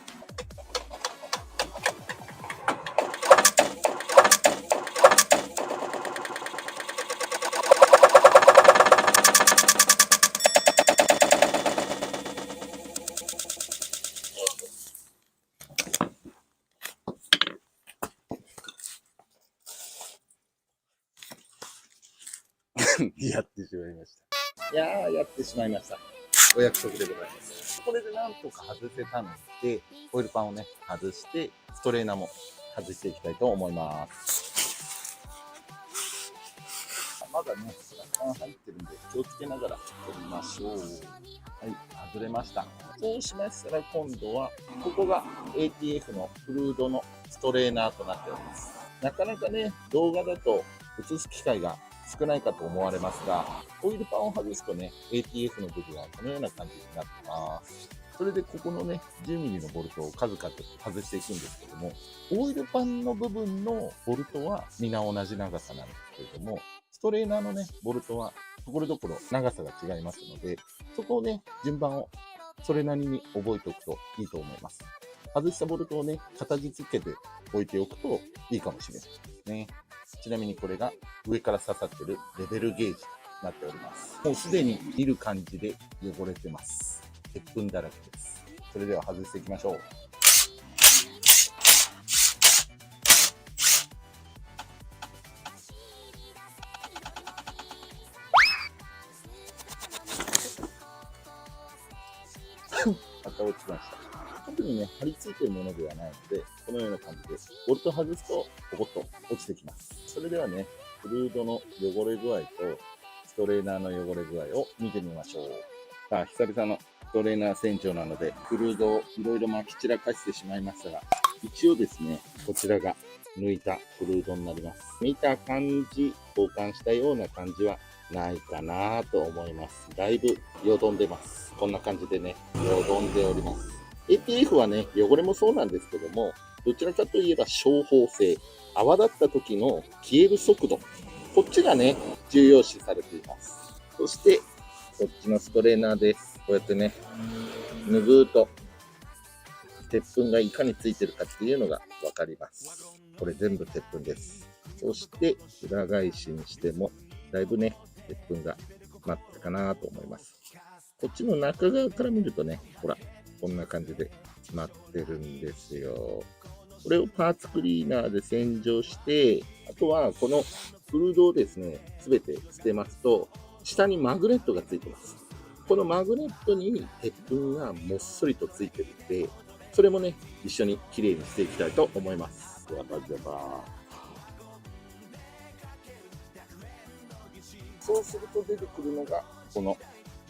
やってしまいました。やってしまいました。お約束でございます。これでなんとか外せたので、オイルパンをね、外して、ストレーナーも外していきたいと思います。まだね、若干入ってるんで、気をつけながら取りましょう。はい、外れました。そうしましたら、今度は、ここが ATF のフルードのストレーナーとなっております。なかなかね、動画だと映す機会が少ないかと思われますが、オイルパンを外すとね、ATF の部分はこのような感じになってます。それでここのね、10mm のボルトを数々外していくんですけども、オイルパンの部分のボルトは皆同じ長さなんですけれども、ストレーナーのね、ボルトはところどころ長さが違いますので、そこをね、順番をそれなりに覚えておくといいと思います。外したボルトをね、形付けて置いておくといいかもしれないですね。ちなみにこれが上から刺さってるレベルゲージとなっております。もうすでに見る感じで汚れてます。鉄粉だらけです。それでは外していきましょう。また落ちました。特にね、貼り付いているものではないので、このような感じで、ボルト外すと、ポコッと落ちてきます。それではね、フルードの汚れ具合と、ストレーナーの汚れ具合を見てみましょう。さあ、久々のストレーナー洗浄なので、フルードをいろいろ撒き散らかしてしまいましたが、一応ですね、こちらが抜いたフルードになります。見た感じ、交換したような感じはないかなと思います。だいぶよどんでます。こんな感じでね、よどんでおります。ATF はね、汚れもそうなんですけども、どちらかといえば消泡性、泡立った時の消える速度、こっちがね、重要視されています。そして、こっちのストレーナーです。こうやってね、拭うと、鉄粉がいかについてるかっていうのがわかります。これ全部鉄粉です。そして、裏返しにしても、だいぶね、鉄粉が舞ったかなと思います。こっちの中側から見るとね、ほら、こんな感じで舞ってるんですよ。これをパーツクリーナーで洗浄して、あとはこのフルードをですね、すべて捨てますと、下にマグネットがついてます。このマグネットに鉄粉がもっそりとついてるんで、それもね、一緒にきれいにしていきたいと思います。ジャバジャバ。そうすると出てくるのが、この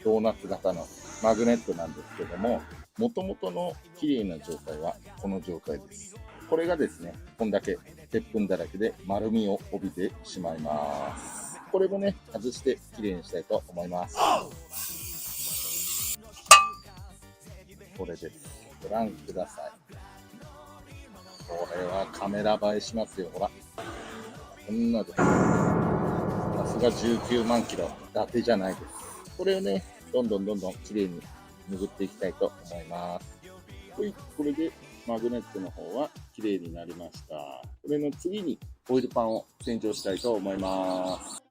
ドーナツ型のマグネットなんですけども、元々の綺麗な状態はこの状態です。これがですね、こんだけ鉄粉だらけで丸みを帯びてしまいます。これもね、外して綺麗にしたいと思います。これです。ご覧ください。これはカメラ映えしますよ。ほら。こんなです。さすが19万キロ。伊達じゃないです。これをね、どんどん綺麗に拭っていきたいと思います。はい、これでマグネットの方は綺麗になりました。これの次にオイルパンを洗浄したいと思います。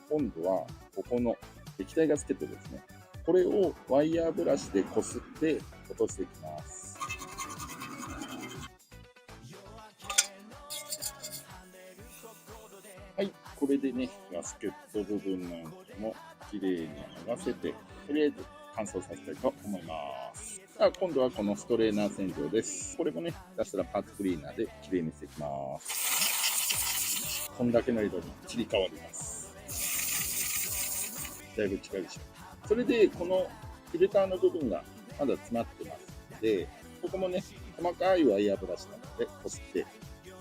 今度はここの液体ガスケットですね。これをワイヤーブラシでこすって落としていきます。はい、これでね、ガスケット部分なんかもきれいに剥がせて、とりあえず乾燥させたいと思います。さあ、今度はこのストレーナー洗浄です。これもね、ひたすらパーツクリーナーできれいにしていきます。こんだけの色に切り替わります。だいぶ違うでしょ。それで、このフィルターの部分がまだ詰まってますので、ここもね、細かいワイヤーブラシなので、こすって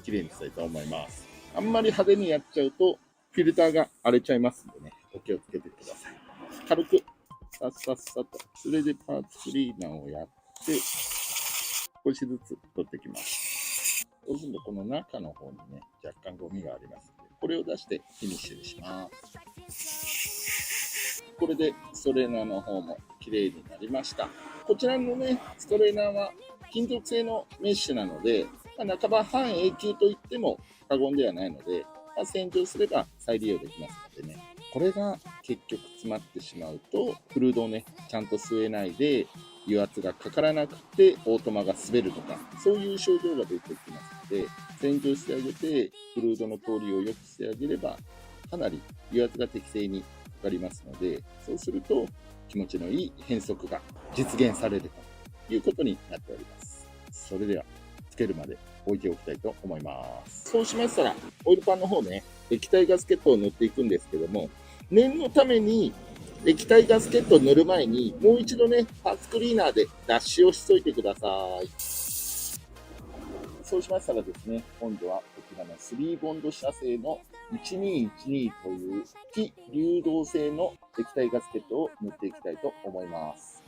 きれいにしたいと思います。あんまり派手にやっちゃうと、フィルターが荒れちゃいますんでね、お気をつけてください。軽く、さっさっさと、それでパーツクリーナーをやって、少しずつ取っていきます。そうすると、この中の方にね、若干ゴミがありますので、これを出してフィニッシュにします。これでストレーナーの方も綺麗になりました。こちらのね、ストレーナーは金属製のメッシュなので、半ば半永久と言っても過言ではないので、洗浄すれば再利用できますのでね、これが結局詰まってしまうと、フルードをね、ちゃんと吸えないで、油圧がかからなくて、オートマが滑るとか、そういう症状が出てきますので、洗浄してあげて、フルードの通りを良くしてあげれば、かなり油圧が適正にかかりますので、そうすると気持ちのいい変速が実現されるということになっております。それでは、つけるまで置いておきたいと思います。そうしましたら、オイルパンの方ね、液体ガスケットを塗っていくんですけども、念のために液体ガスケットを塗る前に、もう一度ね、パーツクリーナーで脱脂をしといてください。そうしましたらですね、今度はこちらの3ボンド社製の1212という非流動性の液体ガスケットを塗っていきたいと思います。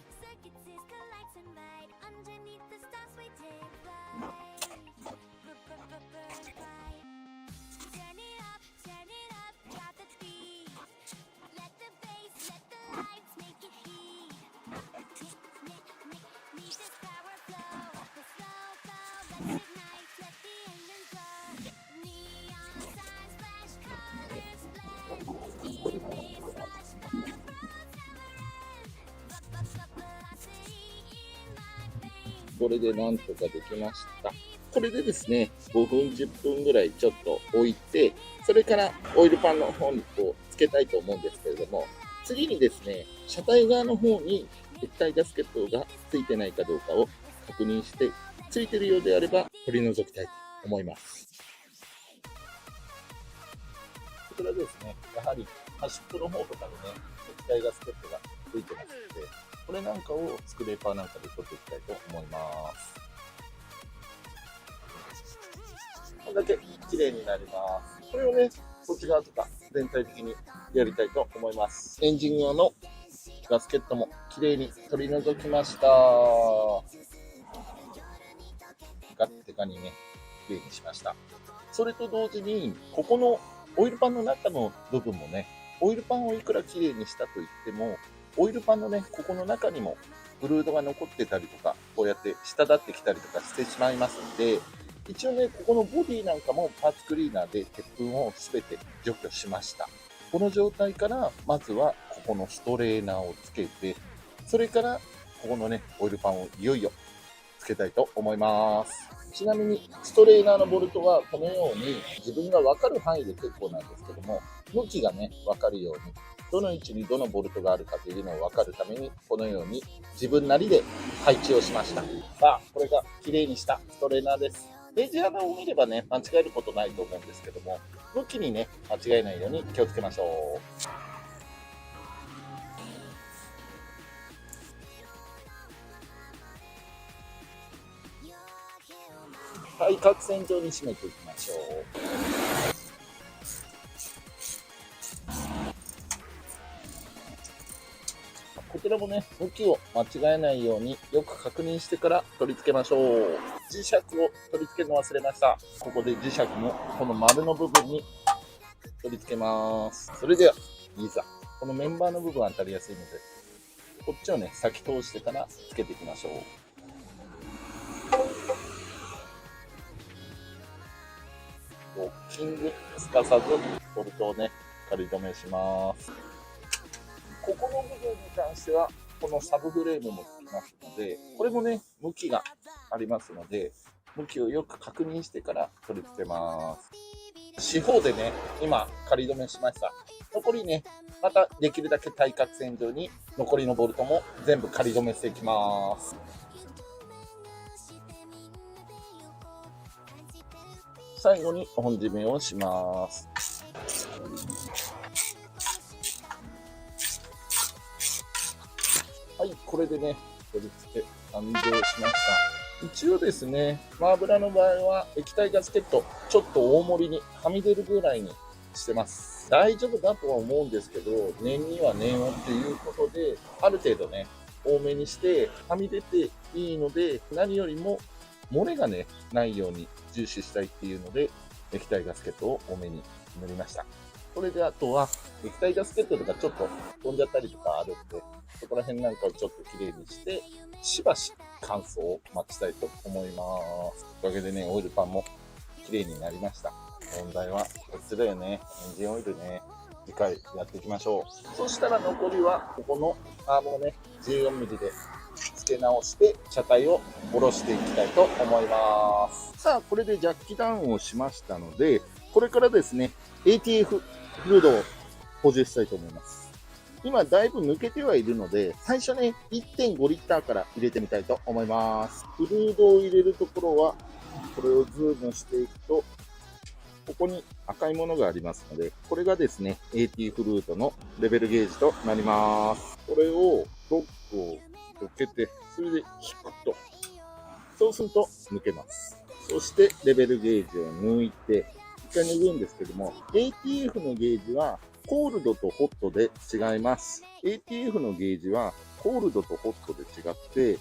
これでなんとかできました。これでですね、5分、10分ぐらいちょっと置いて、それからオイルパンの方にこうつけたいと思うんですけれども、次にですね、車体側の方に液体ガスケットがついてないかどうかを確認して、ついてるようであれば取り除きたいと思います。こちらですね、やはり端っこの方とかでね、液体ガスケットがついてますので、これなんかをスクレーパーなんかで取っていきたいと思います。これだけ綺麗になります。これをね、こっち側とか全体的にやりたいと思います。エンジン側のガスケットも綺麗に取り除きました。ガッテカにね、綺麗にしました。それと同時に、ここのオイルパンの中の部分もね、オイルパンをいくら綺麗にしたと言っても、オイルパンのね、ここの中にもフルードが残ってたりとか、こうやって滴ってきたりとかしてしまいますので、一応ね、ここのボディなんかもパーツクリーナーで鉄粉をすべて除去しました。この状態から、まずはここのストレーナーをつけて、それからここのね、オイルパンをいよいよつけたいと思います。ちなみに、ストレーナーのボルトはこのように自分がわかる範囲で結構なんですけども、向きがね、わかるように、どの位置にどのボルトがあるかというのをわかるために、このように自分なりで配置をしました。さあ、これが綺麗にしたストレーナーです。レジ穴を見ればね、間違えることないと思うんですけども、向きにね、間違えないように気をつけましょう。対角線上に締めていきましょう。こちらもね、向きを間違えないようによく確認してから取り付けましょう。磁石を取り付けるの忘れました。ここで磁石もこの丸の部分に取り付けます。それでは、いざ。このメンバーの部分は当たりやすいので、こっちをね、先通してから付けていきましょう。ロッキングすかさずボルトをね、仮止めします。ここの部分に関しては、このサブフレームもつきますので、これもね、向きがありますので、向きをよく確認してから取り付けます。四方でね、今、仮止めしました。残りね、またできるだけ対角線上に残りのボルトも全部仮止めしていきます。最後に本締めをします。はい、これでね、取り付け完了しました。一応ですね、マーブラの場合は液体ガスケット、ちょっと大盛りにはみ出るぐらいにしてます。大丈夫だとは思うんですけど、念には念をっていうことで、ある程度ね、多めにしてはみ出ていいので、何よりも漏れがね、ないように重視したいっていうので、液体ガスケットを多めに塗りました。それであとは、液体ガスケットとかちょっと飛んじゃったりとかあるんで、そこら辺なんかをちょっと綺麗にして、しばし乾燥を待ちたいと思います。おかげでね、オイルパンも綺麗になりました。問題はこっちだよね。エンジンオイルね。次回やっていきましょう。そしたら残りは、ここのアームをね、14mm で付け直して、車体を下ろしていきたいと思います。さあ、これでジャッキダウンをしましたので、これからですね、ATF フルードを補充したいと思います。今、だいぶ抜けてはいるので、最初ね、1.5 リッターから入れてみたいと思います。フルードを入れるところは、これをズームしていくと、ここに赤いものがありますので、これがですね、AT フルードのレベルゲージとなります。これを、ロックをどけて、それで引くと。そうすると抜けます。そしてレベルゲージを抜いて、一回抜くんですけども、ATF のゲージはコールドとホットで違います。ATF のゲージはコールドとホットで違って、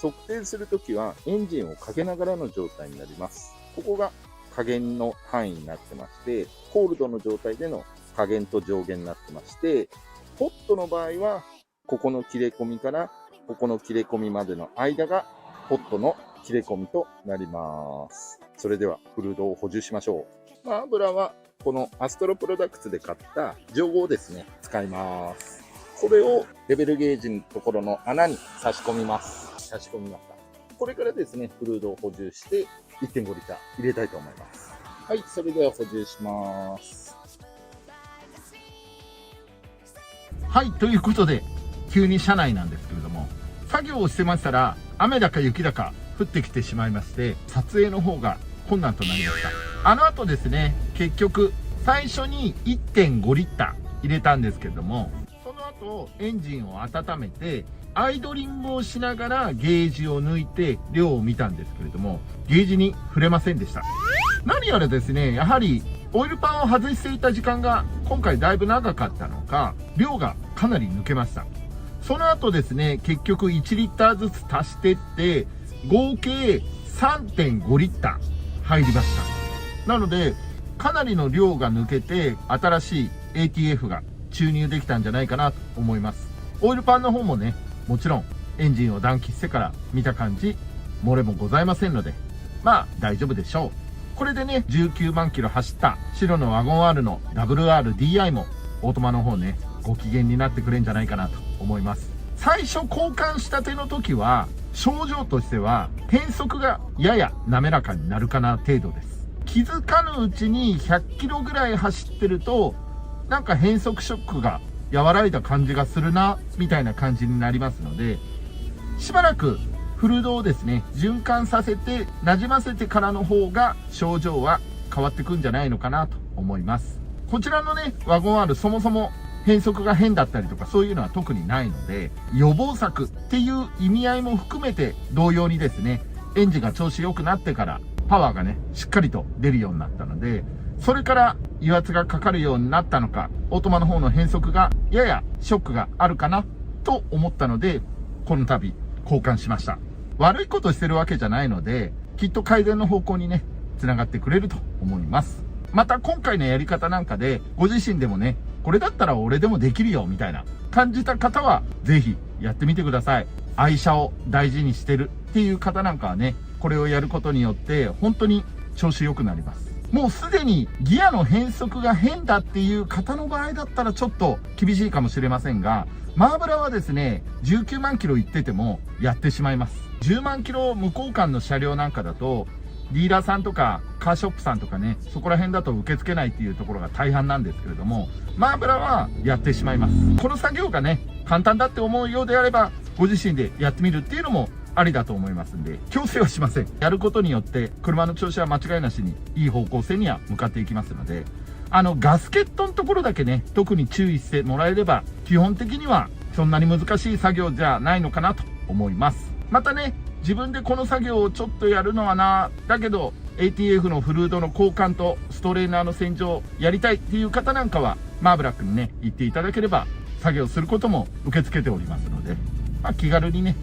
測定するときはエンジンをかけながらの状態になります。ここが加減の範囲になってまして、コールドの状態での加減と上限になってまして、ホットの場合は、ここの切れ込みからここの切れ込みまでの間がホットの切れ込みとなります。それではフルードを補充しましょう。油はこのアストロプロダクツで買った錠合をですね、使います。これをレベルゲージのところの穴に差し込みます。差し込みました。これからですね、フルードを補充して、1.5リッター入れたいと思います。はい、それでは補充します。はい、ということで、急に車内なんですけれども、作業をしてましたら、雨だか雪だか降ってきてしまいまして、撮影の方が困難となりました。あの後ですね、結局、最初に 1.5 リッター入れたんですけれども、その後、エンジンを温めて、アイドリングをしながらゲージを抜いて量を見たんですけれども、ゲージに触れませんでした。何やらですね、やはりオイルパンを外していた時間が今回だいぶ長かったのか、量がかなり抜けました。その後ですね、結局1リッターずつ足してって、合計 3.5 リッター入りました。なので、かなりの量が抜けて、新しい ATF が注入できたんじゃないかなと思います。オイルパンの方もね、もちろんエンジンを暖気してから見た感じ、漏れもございませんので、まあ大丈夫でしょう。これでね、19万キロ走った白のワゴン R の WRDI もオートマの方ね、ご機嫌になってくれんじゃないかなと思います。最初交換したての時は、症状としては変速がやや滑らかになるかな程度です。気づかぬうちに100キロぐらい走ってると、なんか変速ショックが和らいだ感じがするな、みたいな感じになりますので、しばらくフルードをですね、循環させて馴染ませてからの方が症状は変わってくんじゃないのかなと思います。こちらのね、ワゴン R そもそも変速が変だったりとかそういうのは特にないので、予防策っていう意味合いも含めて同様にですね、エンジンが調子良くなってからパワーがね、しっかりと出るようになったので、それから油圧がかかるようになったのか、オートマの方の変速がややショックがあるかなと思ったので、この度交換しました。悪いことしてるわけじゃないので、きっと改善の方向にね、繋がってくれると思います。また今回のやり方なんかで、ご自身でもね、これだったら俺でもできるよみたいな感じた方は、ぜひやってみてください。愛車を大事にしてるっていう方なんかはね、これをやることによって本当に調子良くなります。もうすでにギアの変速が変だっていう方の場合だったらちょっと厳しいかもしれませんが、マーブラはですね、19万キロ行っててもやってしまいます。10万キロ無交換の車両なんかだと、ディーラーさんとかカーショップさんとかね、そこら辺だと受け付けないっていうところが大半なんですけれども、マーブラはやってしまいます。この作業がね、簡単だって思うようであれば、ご自身でやってみるっていうのもありだと思いますんで、強制はしません。やることによって車の調子は間違いなしにいい方向性には向かっていきますので、ガスケットのところだけね、特に注意してもらえれば、基本的にはそんなに難しい作業じゃないのかなと思います。またね、自分でこの作業をちょっとやるのはな、だけど ATF のフルードの交換とストレーナーの洗浄やりたいっていう方なんかは、マーブラックにね、行っていただければ、作業することも受け付けておりますので、気軽にね、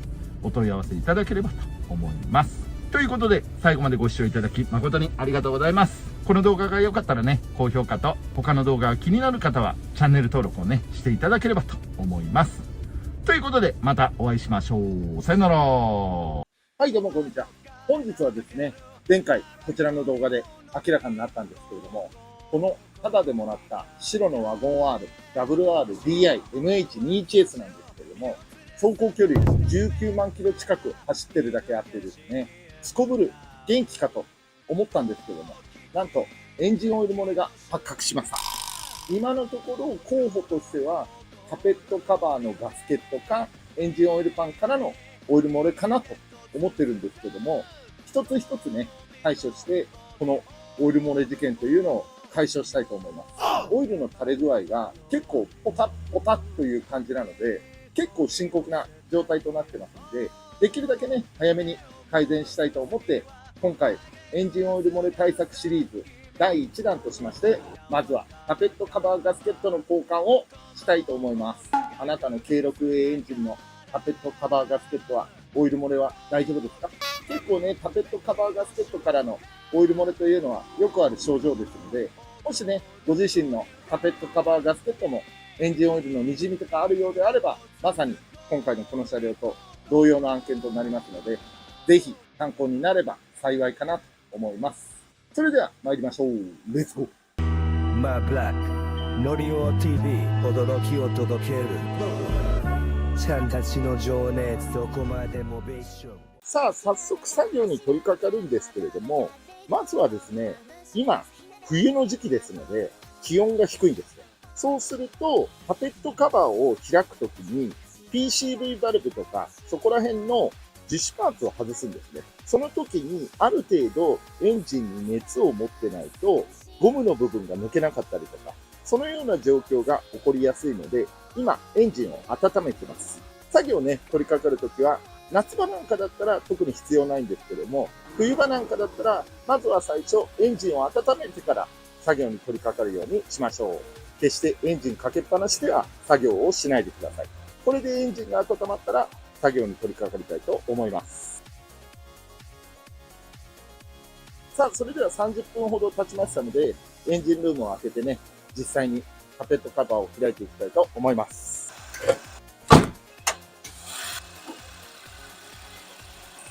お問い合わせいただければと思います。ということで、最後までご視聴いただき誠にありがとうございます。この動画が良かったらね、高評価と他の動画が気になる方はチャンネル登録をね、していただければと思います。ということで、またお会いしましょう。さよなら。はい、どうもこんにちは。本日はですね、前回こちらの動画で明らかになったんですけれども、このタダでもらった白のワゴン R、WRDI、MH21S なんですけれども、走行距離19万キロ近く走ってるだけあってですね、すこぶる元気かと思ったんですけども、なんとエンジンオイル漏れが発覚しました。今のところ候補としては、カペットカバーのガスケットか、エンジンオイルパンからのオイル漏れかなと思ってるんですけども、一つ一つね、対処して、このオイル漏れ事件というのを解消したいと思います。オイルの垂れ具合が結構ポタッポタッという感じなので、結構深刻な状態となってますので、できるだけね、早めに改善したいと思って、今回、エンジンオイル漏れ対策シリーズ第1弾としまして、まずはカペットカバーガスケットの交換をしたいと思います。あなたの K6A エンジンのカペットカバーガスケットは、オイル漏れは大丈夫ですか？結構ね、カペットカバーガスケットからのオイル漏れというのはよくある症状ですので、もしね、ご自身のカペットカバーガスケットもエンジンオイルの滲みとかあるようであれば、まさに今回のこの車両と同様の案件となりますので、ぜひ参考になれば幸いかなと思います。それでは参りましょう。レッツゴー。マーブラックノリオ TV 驚きを届けるちゃんたちの情熱どこまでもベーション。さあ、早速作業に取り掛かるんですけれども、まずはですね、今、冬の時期ですので、気温が低いんですね。そうすると、パペットカバーを開くときに、PCV バルブとか、そこら辺の樹脂パーツを外すんですね。その時に、ある程度エンジンに熱を持ってないと、ゴムの部分が抜けなかったりとか、そのような状況が起こりやすいので、今、エンジンを温めてます。作業ね、取り掛かるときは、夏場なんかだったら特に必要ないんですけども、冬場なんかだったら、まずは最初、エンジンを温めてから作業に取り掛かるようにしましょう。決してエンジンかけっぱなしでは作業をしないでください。これでエンジンが温まったら、作業に取り掛かりたいと思います。さあ、それでは30分ほど経ちましたので、エンジンルームを開けてね、実際にパペットカバーを開いていきたいと思います。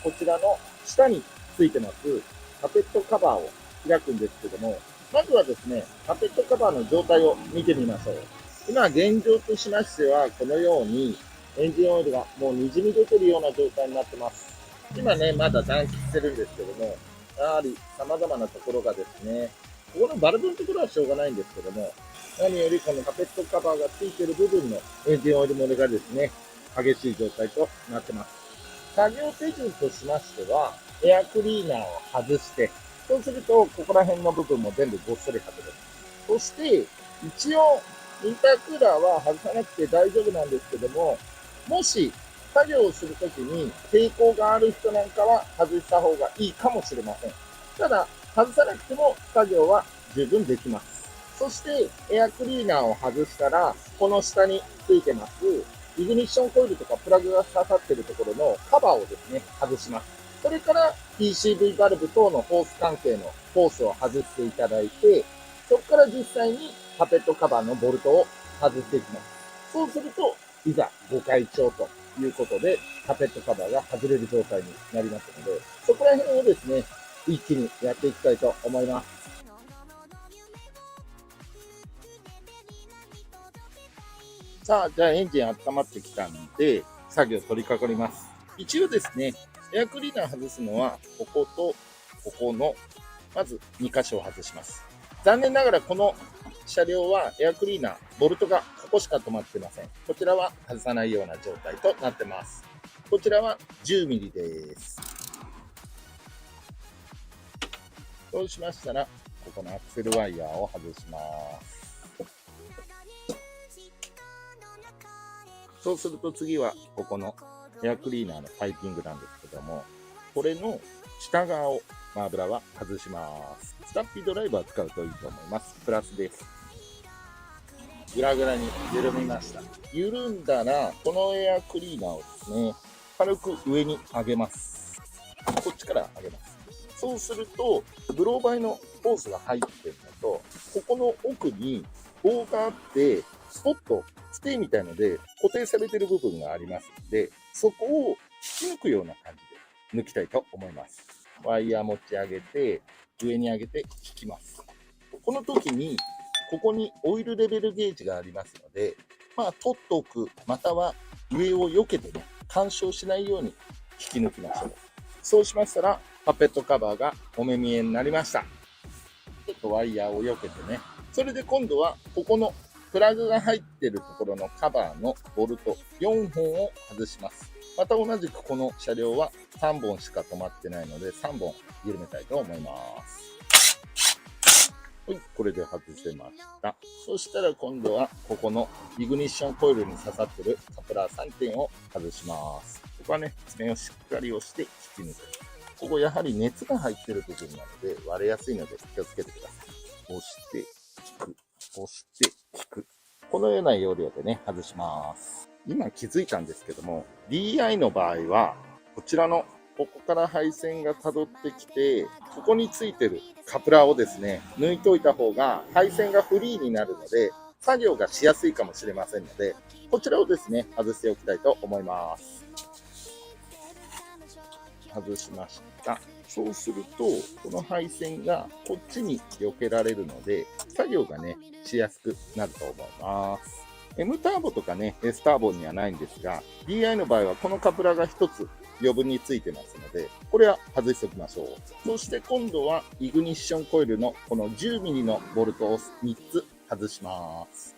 こちらの下についてますパペットカバーを開くんですけども、まずはですね、パペットカバーの状態を見てみましょう。今現状としましては、このようにエンジンオイルがもう滲み出てるような状態になってます。今ね、まだ暖気してるんですけども、やはり様々なところがですね、ここのバルブのところはしょうがないんですけども、何よりこのパペットカバーがついている部分のエンジンオイル漏れがですね、激しい状態となってます。作業手順としましては、エアクリーナーを外して、そうすると、ここら辺の部分も全部ごっそり外れます。そして、一応、インタークーラーは外さなくて大丈夫なんですけども、もし、作業をするときに抵抗がある人なんかは外した方がいいかもしれません。ただ、外さなくても作業は十分できます。そして、エアクリーナーを外したら、この下についてます、イグニッションコイルとかプラグが刺さっているところのカバーをですね、外します。それから PCV バルブ等のホース関係のホースを外していただいて、そこから実際にパペットカバーのボルトを外していきます。そうすると、いざご開帳ということで、パペットカバーが外れる状態になりますので、そこら辺をですね、一気にやっていきたいと思います。さあ、じゃあエンジン温まってきたんで、作業取り掛かります。一応ですね、エアクリーナー外すのは、こことここの、まず2箇所を外します。残念ながらこの車両はエアクリーナー、ボルトがここしか止まってません。こちらは外さないような状態となってます。こちらは10ミリです。そうしましたら、ここのアクセルワイヤーを外します。そうすると次は、ここのエアクリーナーのパイピングなんですけども、これの下側をマーブラは外します。スタッピードライバー使うといいと思います。プラスです。グラグラに緩みました。緩んだら、このエアクリーナーをですね、軽く上に上げます。こっちから上げます。そうすると、ブローバイのホースが入ってるのと、ここの奥に棒があって、スポット、ステイみたいので固定されている部分がありますので、そこを引き抜くような感じで抜きたいと思います。ワイヤー持ち上げて、上に上げて引きます。この時に、ここにオイルレベルゲージがありますので、取っておく、または上を避けてね、干渉しないように引き抜きましょう。そうしましたら、パペットカバーがお目見えになりました。ちょっとワイヤーを避けてね。それで今度は、ここのプラグが入っているところのカバーのボルト4本を外します。また同じくこの車両は3本しか止まってないので3本緩めたいと思います。はい、これで外せました。そしたら今度はここのイグニッションコイルに刺さっているカプラー3点を外します。ここはね、爪をしっかり押して引き抜く。ここやはり熱が入っている部分なので割れやすいので気をつけてください。押して引く。押して引く。このような要領でね、外します。今気づいたんですけども、DI の場合は、こちらの、ここから配線が辿ってきて、ここについてるカプラーをですね、抜いておいた方が配線がフリーになるので、作業がしやすいかもしれませんので、こちらをですね、外しておきたいと思います。外しました。そうすると、この配線がこっちに避けられるので、作業がね、しやすくなると思います。M ターボとかね、S ターボにはないんですが、DI の場合はこのカプラーが一つ余分についてますので、これは外しておきましょう。そして今度はイグニッションコイルのこの 10mm のボルトを3つ外します。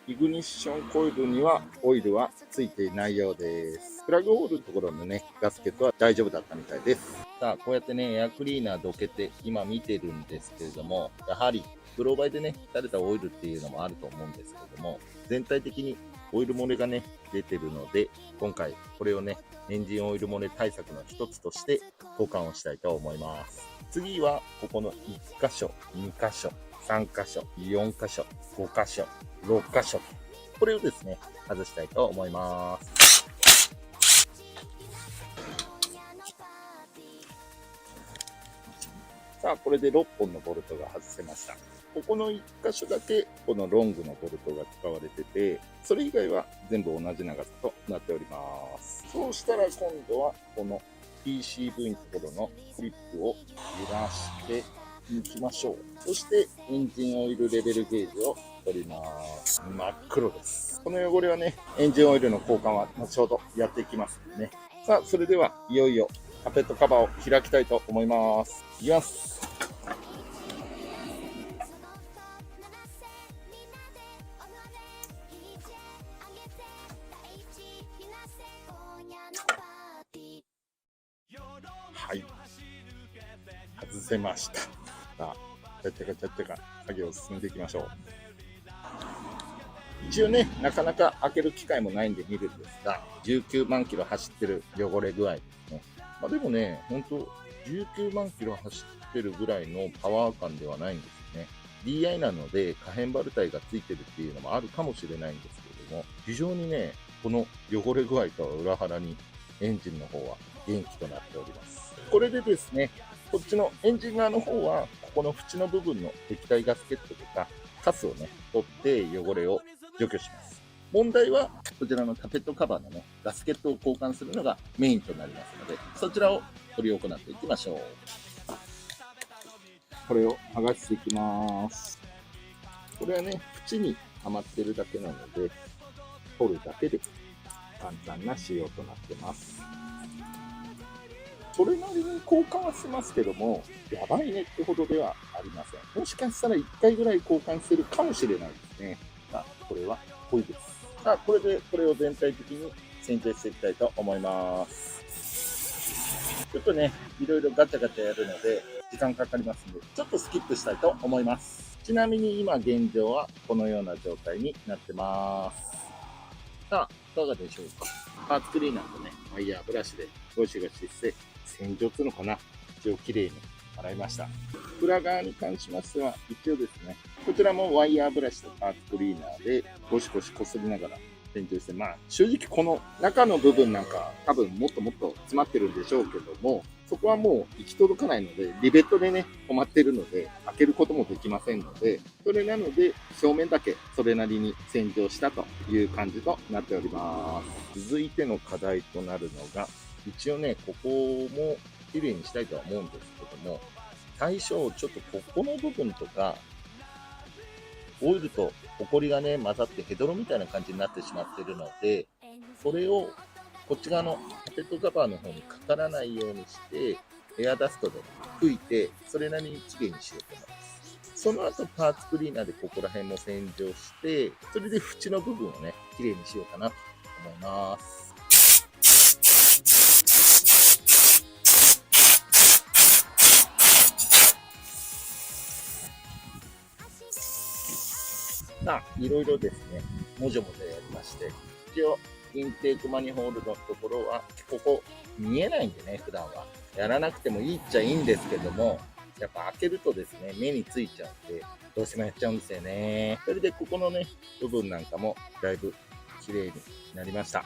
イグニッションコイルにはオイルはついていないようです。プラグホールのところのね、ガスケットは大丈夫だったみたいです。さあ、こうやってね、エアクリーナーどけて今見てるんですけれども、やはりグローバイでね、垂れたオイルっていうのもあると思うんですけども、全体的にオイル漏れがね、出てるので、今回これをね、エンジンオイル漏れ対策の一つとして交換をしたいと思います。次は、ここの1箇所、2箇所、3箇所、4箇所、5箇所、6箇所。これをですね、外したいと思います。さあ、これで6本のボルトが外せました。ここの1箇所だけ、このロングのボルトが使われてて、それ以外は全部同じ長さとなっております。そうしたら今度は、この PCV のところのクリップを揺らして抜きましょう。そして、エンジンオイルレベルゲージを取ります。真っ黒です。この汚れはね、エンジンオイルの交換は後ほどやっていきますのでね。さあ、それではいよいよカペットカバーを開きたいと思います。いきます。はい。外せました。さあ、ちゃっちゃかちゃっちゃか作業を進めていきましょう。一応ね、なかなか開ける機会もないんで見るんですが、19万キロ走ってる汚れ具合ですね。まあでもね、ほんと19万キロ走ってるぐらいのパワー感ではないんですよね。DI なので可変バルタイがついてるっていうのもあるかもしれないんですけれども、非常にね、この汚れ具合とは裏腹にエンジンの方は元気となっております。これでですね、こっちのエンジン側の方は、ここの縁の部分の液体ガスケットとか、カスをね、取って汚れを除去します。問題は、こちらのタペットカバーのね、ガスケットを交換するのがメインとなりますので、そちらを取り行っていきましょう。これを剥がしていきます。これはね、縁にはまってるだけなので、取るだけで簡単な仕様となってます。それなりに交換はしますけども、やばいねってほどではありません。もしかしたら1回ぐらい交換するかもしれないですね。さあ、これは濃いです。さあ、これでこれを全体的に洗浄していきたいと思います。ちょっとね、いろいろガチャガチャやるので、時間かかりますので、ちょっとスキップしたいと思います。ちなみに今現状はこのような状態になってます。さあ、いかがでしょうか。パーツクリーナーとね、ワイヤーブラシでゴシゴシして洗浄するのかな、一応きれいに洗いました。裏側に関しましては、一応ですね、こちらもワイヤーブラシとパーツクリーナーでゴシゴシこすりながら洗浄して、まあ正直この中の部分なんか多分もっともっと詰まってるんでしょうけども、そこはもう行き届かないので、リベットでね、止まってるので、開けることもできませんので、それなので、表面だけそれなりに洗浄したという感じとなっております。続いての課題となるのが、一応ね、ここも綺麗にしたいとは思うんですけども、最初、ちょっとここの部分とか、オイルとホコリがね、混ざってヘドロみたいな感じになってしまっているので、それをこっち側のタペットカバーの方にかからないようにして、エアダストで拭いて、それなりに綺麗にしようと思います。その後、パーツクリーナーでここら辺も洗浄して、それで縁の部分をね、綺麗にしようかなと思います。さあ、いろいろですね、もじょもじょやりまして、一応、インテークマニホールのところは、ここ見えないんでね、普段は。やらなくてもいいっちゃいいんですけども、やっぱ開けるとですね、目についちゃうんで、どうしてもやっちゃうんですよね。それでここのね、部分なんかもだいぶ綺麗になりました。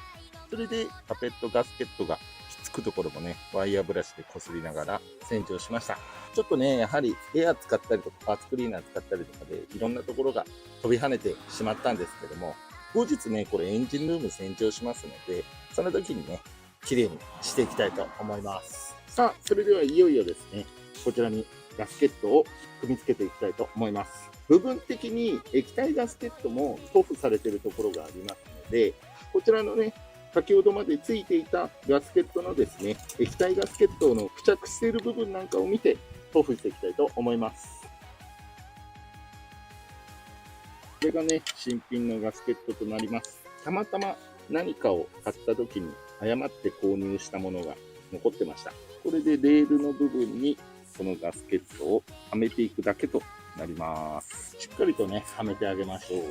それでタペットガスケットがひっつくところもね、ワイヤーブラシでこすりながら洗浄しました。ちょっとね、やはりエア使ったりとかパーツクリーナー使ったりとかでいろんなところが飛び跳ねてしまったんですけども、後日ね、これエンジンルーム洗浄しますので、その時にね、綺麗にしていきたいと思います。さあ、それではいよいよですね、こちらにガスケットを組み付けていきたいと思います。部分的に液体ガスケットも塗布されているところがありますので、こちらのね、先ほどまでついていたガスケットのですね、液体ガスケットの付着している部分なんかを見て、塗布していきたいと思います。これがね、新品のガスケットとなります。たまたま何かを買った時に誤って購入したものが残ってました。これでレールの部分にこのガスケットをはめていくだけとなります。しっかりとね、はめてあげましょう。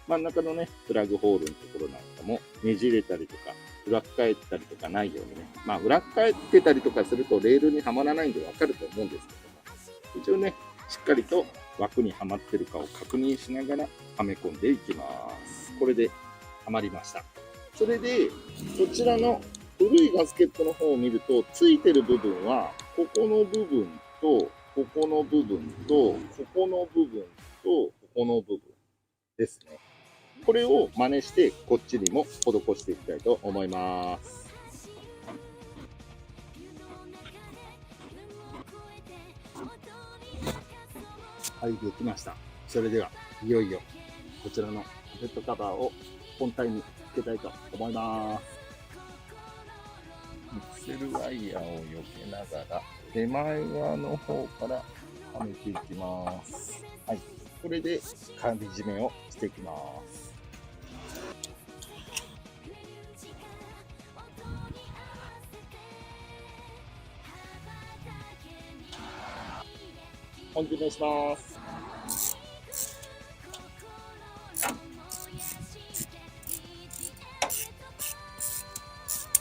真ん中のね、プラグホールのところなんかもねじれたりとか、裏返ったりとかないようにね。まあ、裏返ってたりとかするとレールにはまらないんでわかると思うんですけども、一応ね、しっかりと枠にはまってるかを確認しながらはめ込んでいきます。これではまりました。それで、こちらの古いガスケットの方を見ると、ついてる部分は、ここの部分と、ここの部分と、ここの部分と、ここの部分ですね。これを真似して、こっちにも施していきたいと思います。はい、できました。それでは、いよいよ、こちらのベッドカバーを本体につけたいと思います。アクセルワイヤーを避けながら、手前側の方からはめていきます。はい。これで、管理締めをしていきます。本締めします。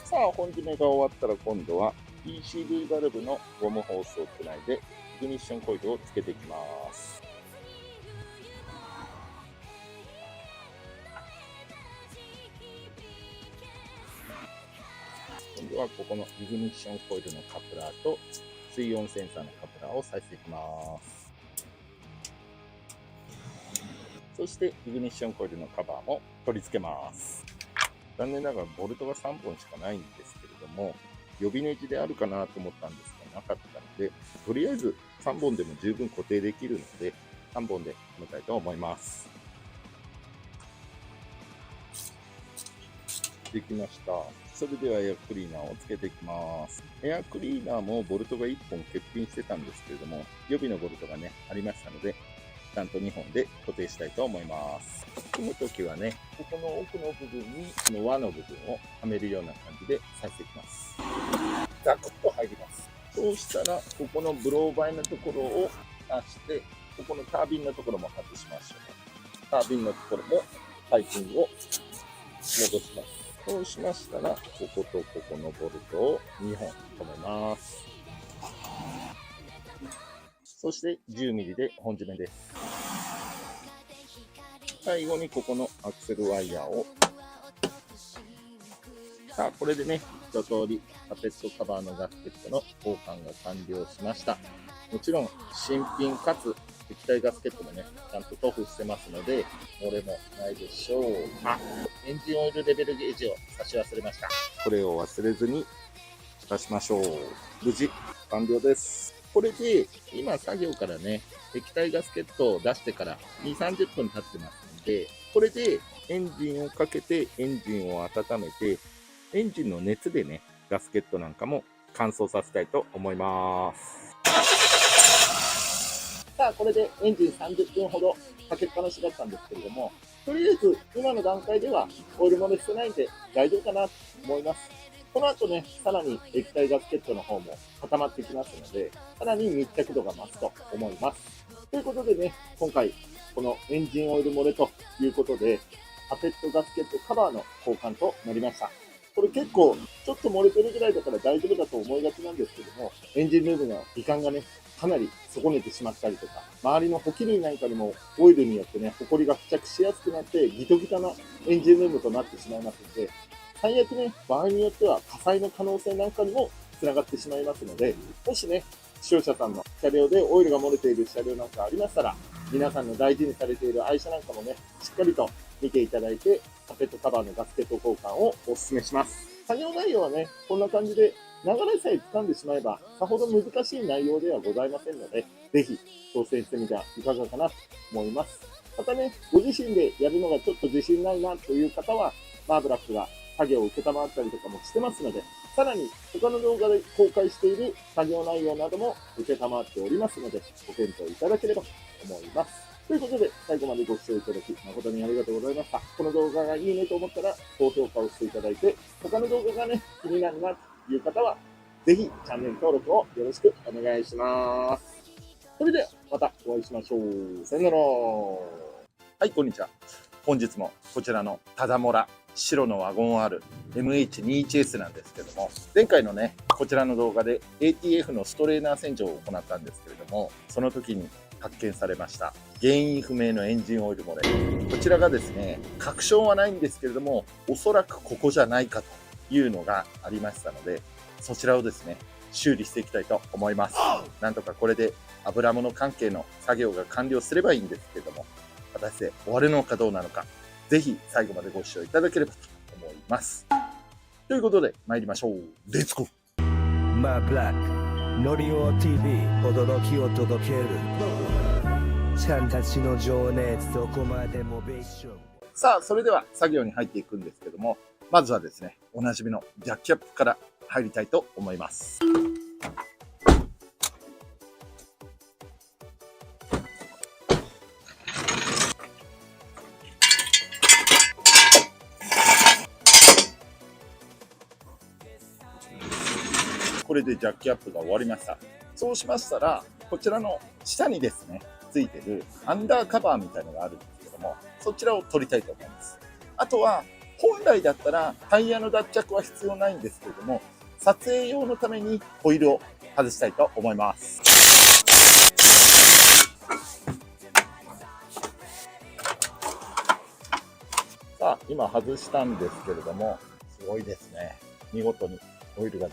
さあ、本締めが終わったら今度は PCV バルブのゴムホースをつないでイグニッションコイルをつけていきます。今度はここのイグニッションコイルのカプラーと水温センサーのカプラーを挿していきます。そしてイグニッションコイルのカバーも取り付けます。残念ながらボルトが3本しかないんですけれども、予備ネジであるかなと思ったんですがなかったので、とりあえず3本でも十分固定できるので、3本で止めたいと思います。できました。それではエアクリーナーをつけていきます。エアクリーナーもボルトが1本欠品してたんですけれども、予備のボルトがね、ありましたので、ちゃんと2本で固定したいと思います。組むときはね、ここの奥の部分にこの輪の部分をはめるような感じで刺していきます。ザクッと入ります。そうしたら、ここのブローバイのところを出して、ここのタービンのところも外しましょう。タービンのところもパイピングを戻します。そうしましたら、こことここのボルトを2本止めます。そして10ミリで本締めです。最後にここのアクセルワイヤーを。さあ、これでね、一通りカペットカバーのガスケットの交換が完了しました。もちろん、新品かつ液体ガスケットもね、ちゃんと塗布してますので、漏れもないでしょう。あ、エンジンオイルレベルゲージを差し忘れました。これを忘れずに出しましょう。無事、完了です。これで、今作業からね、液体ガスケットを出してから2、30分経ってますので、これでエンジンをかけてエンジンを温めて、エンジンの熱でね、ガスケットなんかも乾燥させたいと思います。さあ、これでエンジン30分ほどかけっぱなしだったんですけれども、とりあえず今の段階ではオイル漏れしてないんで大丈夫かなと思います。この後ね、さらに液体ガスケットの方も固まってきますので、さらに密着度が増すと思います。ということでね、今回、このエンジンオイル漏れということで、カペットガスケットカバーの交換となりました。これ結構、ちょっと漏れてるぐらいだから大丈夫だと思いがちなんですけども、エンジンルームの美観がね、かなり損ねてしまったりとか、周りのホキ類なんかにもオイルによってね、ホコリが付着しやすくなって、ギトギトなエンジンルームとなってしまいますので、最悪ね、場合によっては火災の可能性なんかにも繋がってしまいますので、もしね、視聴者さんの車両でオイルが漏れている車両なんかありましたら、皆さんの大事にされている愛車なんかもね、しっかりと見ていただいて、カペットカバーのガスケット交換をお勧めします。作業内容はね、こんな感じで、流れさえ掴んでしまえば、さほど難しい内容ではございませんので、ぜひ挑戦してみてはいかがかなと思います。またね、ご自身でやるのがちょっと自信ないなという方は、マーブラックが作業を受けたまったりとかもしてますので、さらに他の動画で公開している作業内容なども受けたまっておりますので、ご検討いただければと思います。ということで、最後までご視聴いただき誠にありがとうございました。この動画がいいねと思ったら高評価をしていただいて、他の動画がね、気になるなという方は、ぜひチャンネル登録をよろしくお願いします。それではまたお会いしましょう。さよなら。はい、こんにちは。本日もこちらのタダモラ白のワゴン R MH21S なんですけども、前回のね、こちらの動画で ATF のストレーナー洗浄を行ったんですけれども、その時に発見されました原因不明のエンジンオイル漏れ。こちらがですね、確証はないんですけれども、おそらくここじゃないかというのがありましたので、そちらをですね、修理していきたいと思います。なんとかこれで油物関係の作業が完了すればいいんですけども、果たして終わるのかどうなのか、ぜひ最後までご視聴いただければと思います。ということで参りましょう。レッツゴー。マーブラック、ノリオ TV、驚きを届ける。ちゃんたちの情熱、どこまでもベーション。さあ、それでは作業に入っていくんですけども、まずはですね、おなじみのジャッキアップから入りたいと思います。これでジャッキアップが終わりました。そうしましたら、こちらの下にですね、ついてるアンダーカバーみたいなのがあるんですけども、そちらを取りたいと思います。あとは、本来だったらタイヤの脱着は必要ないんですけれども、撮影用のためにホイールを外したいと思います。さあ、今外したんですけれども、すごいですね。見事にホイールが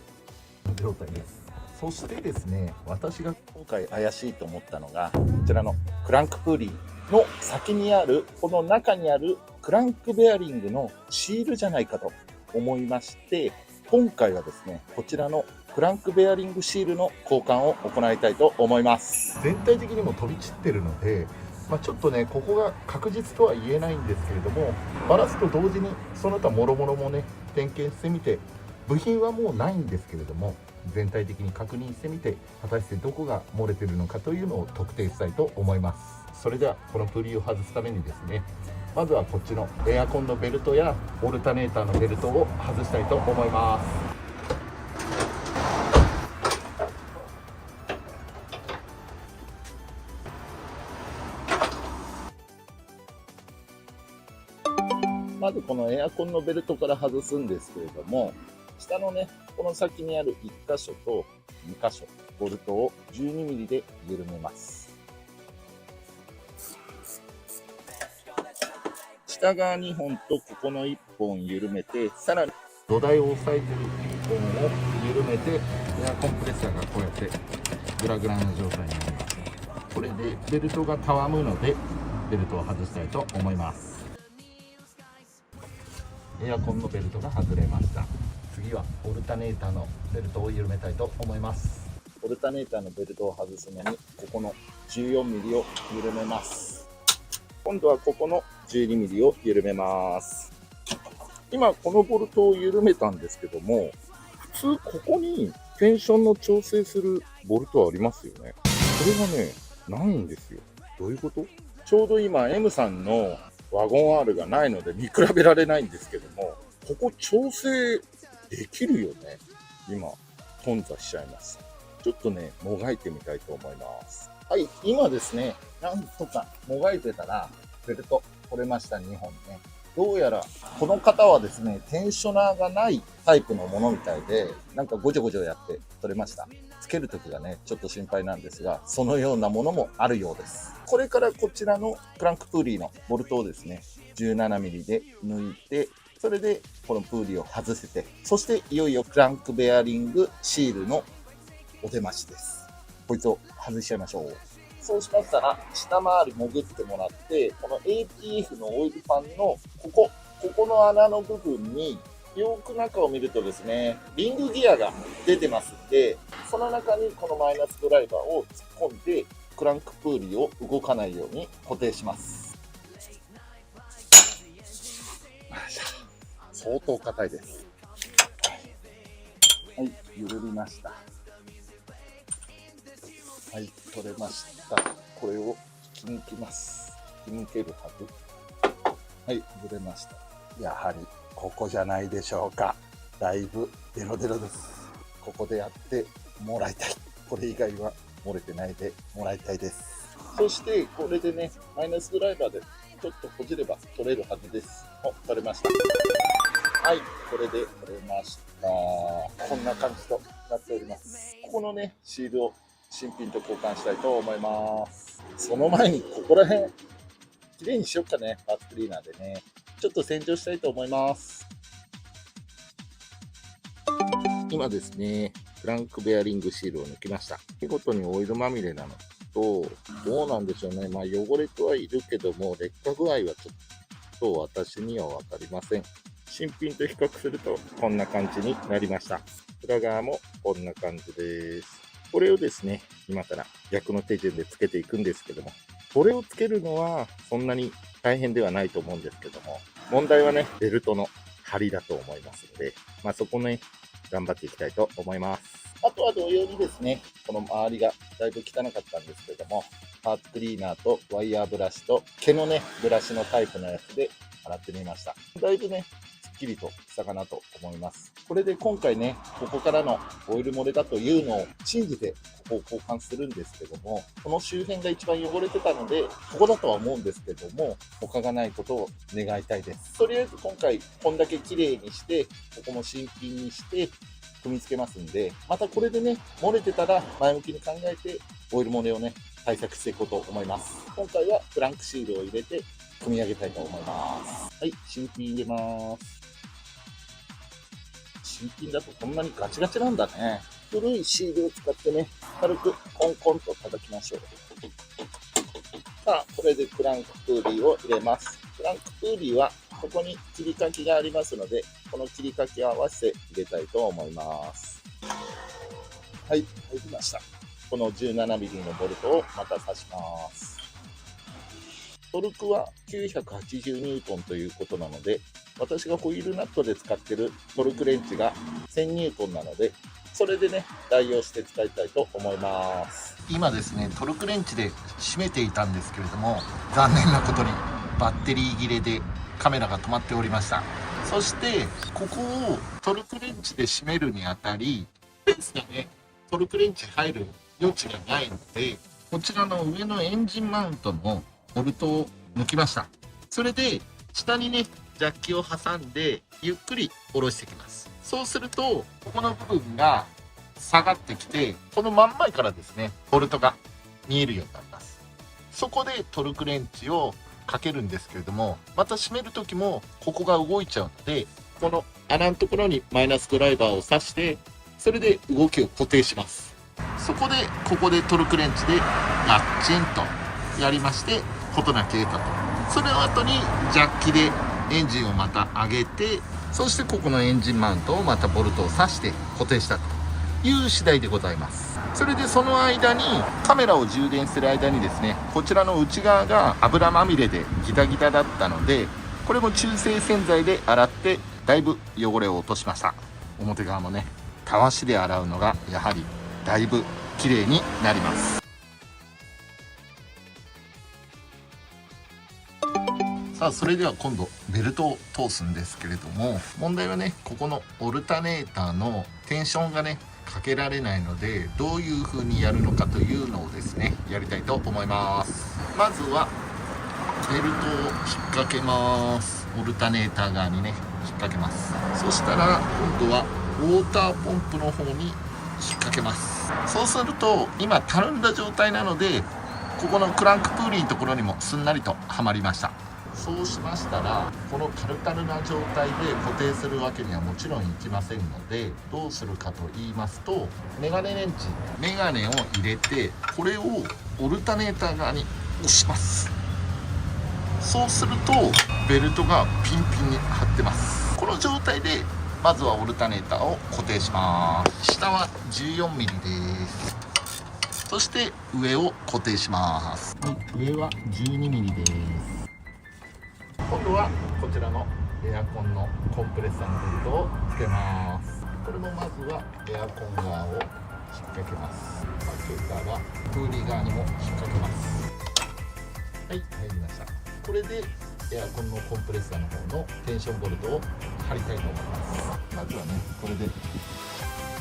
状態です。そしてですね、私が今回怪しいと思ったのが、こちらのクランクプーリーの先にある、この中にあるクランクベアリングのシールじゃないかと思いまして、今回はですね、こちらのクランクベアリングシールの交換を行いたいと思います。全体的にも飛び散ってるので、ちょっとね、ここが確実とは言えないんですけれども、バラすと同時にその他諸々もね、点検してみて、部品はもうないんですけれども、全体的に確認してみて、果たしてどこが漏れてるのかというのを特定したいと思います。それではこのプリを外すためにですね、まずはこっちのエアコンのベルトやオルタネーターのベルトを外したいと思います。まずこのエアコンのベルトから外すんですけれども、下のね、この先にある1箇所と2箇所、ボルトを 12mm で緩めます。下側2本とここの1本緩めて、さらに土台を押さえてる1本を緩めて、エアコンプレッサーがこうやってグラグラの状態になります。これでベルトがたわむので、ベルトを外したいと思います。エアコンのベルトが外れました。次はオルタネーターのベルトを緩めたいと思います。オルタネーターのベルトを外すのに、ここの 14mm を緩めます。今度はここの 12mm を緩めます。今このボルトを緩めたんですけども、普通ここにテンションの調整するボルトありますよね。これがね、ないんですよ。どういうこと？ちょうど今 M さんのワゴン R がないので見比べられないんですけども、ここ調整できるよね。今、頓挫しちゃいます。ちょっとね、もがいてみたいと思います。はい、今ですね、なんとかもがいてたら、ベルト取れました、2本ね。どうやら、この方はですね、テンショナーがないタイプのものみたいで、なんかごちょごちょやって取れました。つけるときがね、ちょっと心配なんですが、そのようなものもあるようです。これからこちらのクランクプーリーのボルトをですね、17mm で抜いて、それでこのプーリーを外せて、そしていよいよクランクベアリングシールのお出ましです。こいつを外しちゃいましょう。そうしましたら、下回り潜ってもらって、この ATF のオイルパンのここの穴の部分に、よく中を見るとですね、リングギアが出てますんで、その中にこのマイナスドライバーを突っ込んで、クランクプーリーを動かないように固定します。相当硬いです。はい、ゆるりました。はい、取れました。これを引き抜きます。引き抜けるはず。はい、取れました。やはりここじゃないでしょうか。だいぶデロデロです。ここでやってもらいたい。これ以外は漏れてないでもらいたいです。そしてこれでね、マイナスドライバーでちょっとこじれば取れるはずです。取れました。はい、これで取れました。こんな感じとなっております。ここのね、シールを新品と交換したいと思います。その前にここら辺きれいにしよっかね。パーツクリーナーでね、ちょっと洗浄したいと思います。今ですね、クランクベアリングシールを抜きました。見事にオイルまみれなのと、どうなんでしょうね。まあ汚れてはいるけども、劣化具合はちょっと私には分かりません。新品と比較するとこんな感じになりました。裏側もこんな感じです。これをですね、今から逆の手順でつけていくんですけども、これをつけるのはそんなに大変ではないと思うんですけども、問題はね、ベルトの張りだと思いますので、まあそこね、頑張っていきたいと思います。あとは同様にですね、この周りがだいぶ汚かったんですけれども、パーツクリーナーとワイヤーブラシと毛のね、ブラシのタイプのやつで洗ってみました。だいぶね、すっきりとしたかなと思います。これで今回ね、ここからのオイル漏れだというのを信じてここを交換するんですけども、この周辺が一番汚れてたので、ここだとは思うんですけども、他がないことを願いたいです。とりあえず今回こんだけ綺麗にして、ここも新品にして組み付けますんで、またこれでね、漏れてたら前向きに考えてオイル漏れをね、対策していこうと思います。今回はクランクシールを入れて組み上げたいと思います。はい、新品入れます。新品だとこんなにガチガチなんだね。古いシールを使ってね、軽くコンコンと叩きましょう。さあ、これでクランクプーリーを入れます。クランクプーリーはここに切り欠きがありますので、この切り欠きを合わせて入れたいと思います。はい、入りました。この 17mm のボルトをまた刺します。トルクは980ニュートンということなので、私がホイールナットで使っているトルクレンチが1000ニュートンなので、それでね、代用して使いたいと思います。今ですね、トルクレンチで締めていたんですけれども、残念なことにバッテリー切れでカメラが止まっておりました。そしてここをトルクレンチで締めるにあたり、ですがね、トルクレンチ入る余地がないので、こちらの上のエンジンマウントのボルトを抜きました。それで下にね、ジャッキを挟んでゆっくり下ろしていきます。そうするとここの部分が下がってきて、この真ん前からですね、ボルトが見えるようになります。そこでトルクレンチをかけるんですけれども、また締める時もここが動いちゃうので、この穴のところにマイナスドライバーを刺して、それで動きを固定します。そこでここでトルクレンチでガッチンとやりまして、事なきを得たと。それの後にジャッキでエンジンをまた上げて、そしてここのエンジンマウントをまたボルトを刺して固定したという次第でございます。それでその間にカメラを充電する間にですね、こちらの内側が油まみれでギタギタだったので、これも中性洗剤で洗ってだいぶ汚れを落としました。表側もね、たわしで洗うのがやはりだいぶ綺麗になります。さあ、それでは今度ベルトを通すんですけれども、問題はね、ここのオルタネーターのテンションがね、かけられないので、どういう風にやるのかというのをですね、やりたいと思います。まずはベルトを引っ掛けます。オルタネーター側にね、引っ掛けます。そしたら今度はウォーターポンプの方に引っ掛けます。そうすると今たるんだ状態なので、ここのクランクプーリーのところにもすんなりとはまりました。そうしましたら、このタルタルな状態で固定するわけにはもちろんいきませんので、どうするかと言いますと、メガネレンチ、メガネを入れて、これをオルタネーター側に押します。そうするとベルトがピンピンに張ってます。この状態でまずはオルタネーターを固定します。下は 14mm です。そして上を固定します。上は 12mm です。今度はこちらのエアコンのコンプレッサーのベルトをつけます。これもまずはエアコン側を引っ掛けます。開けたらクーリー側にも引っ掛けます。はい、入りました。これでエアコンのコンプレッサーの方のテンションボルトを貼りたいと思います。まずはね、これで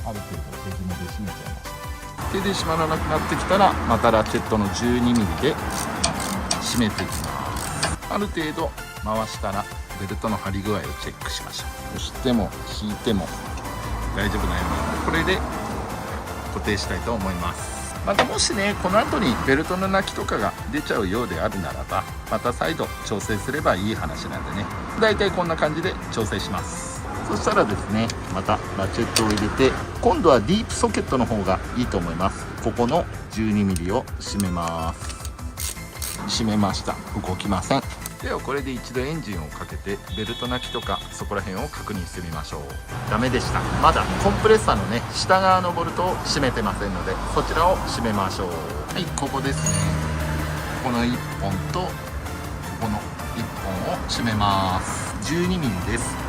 ある程度手紐で締めちゃいました。手で締まらなくなってきたら、またラチェットの 12mm で締めていきます。ある程度回したらベルトの張り具合をチェックしましょう。押しても引いても大丈夫なように、これで固定したいと思います。またもしね、この後にベルトの泣きとかが出ちゃうようであるならば、また再度調整すればいい話なんでね、だいたいこんな感じで調整します。そしたらですね、またラチェットを入れて、今度はディープソケットの方がいいと思います。ここの 12mm を締めます。締めました。動きません。ではこれで一度エンジンをかけてベルト泣きとかそこら辺を確認してみましょう。ダメでした。まだコンプレッサーのね、下側のボルトを締めてませんので、そちらを締めましょう。はい、ここですね。この1本とここの1本を締めます。 12mm です。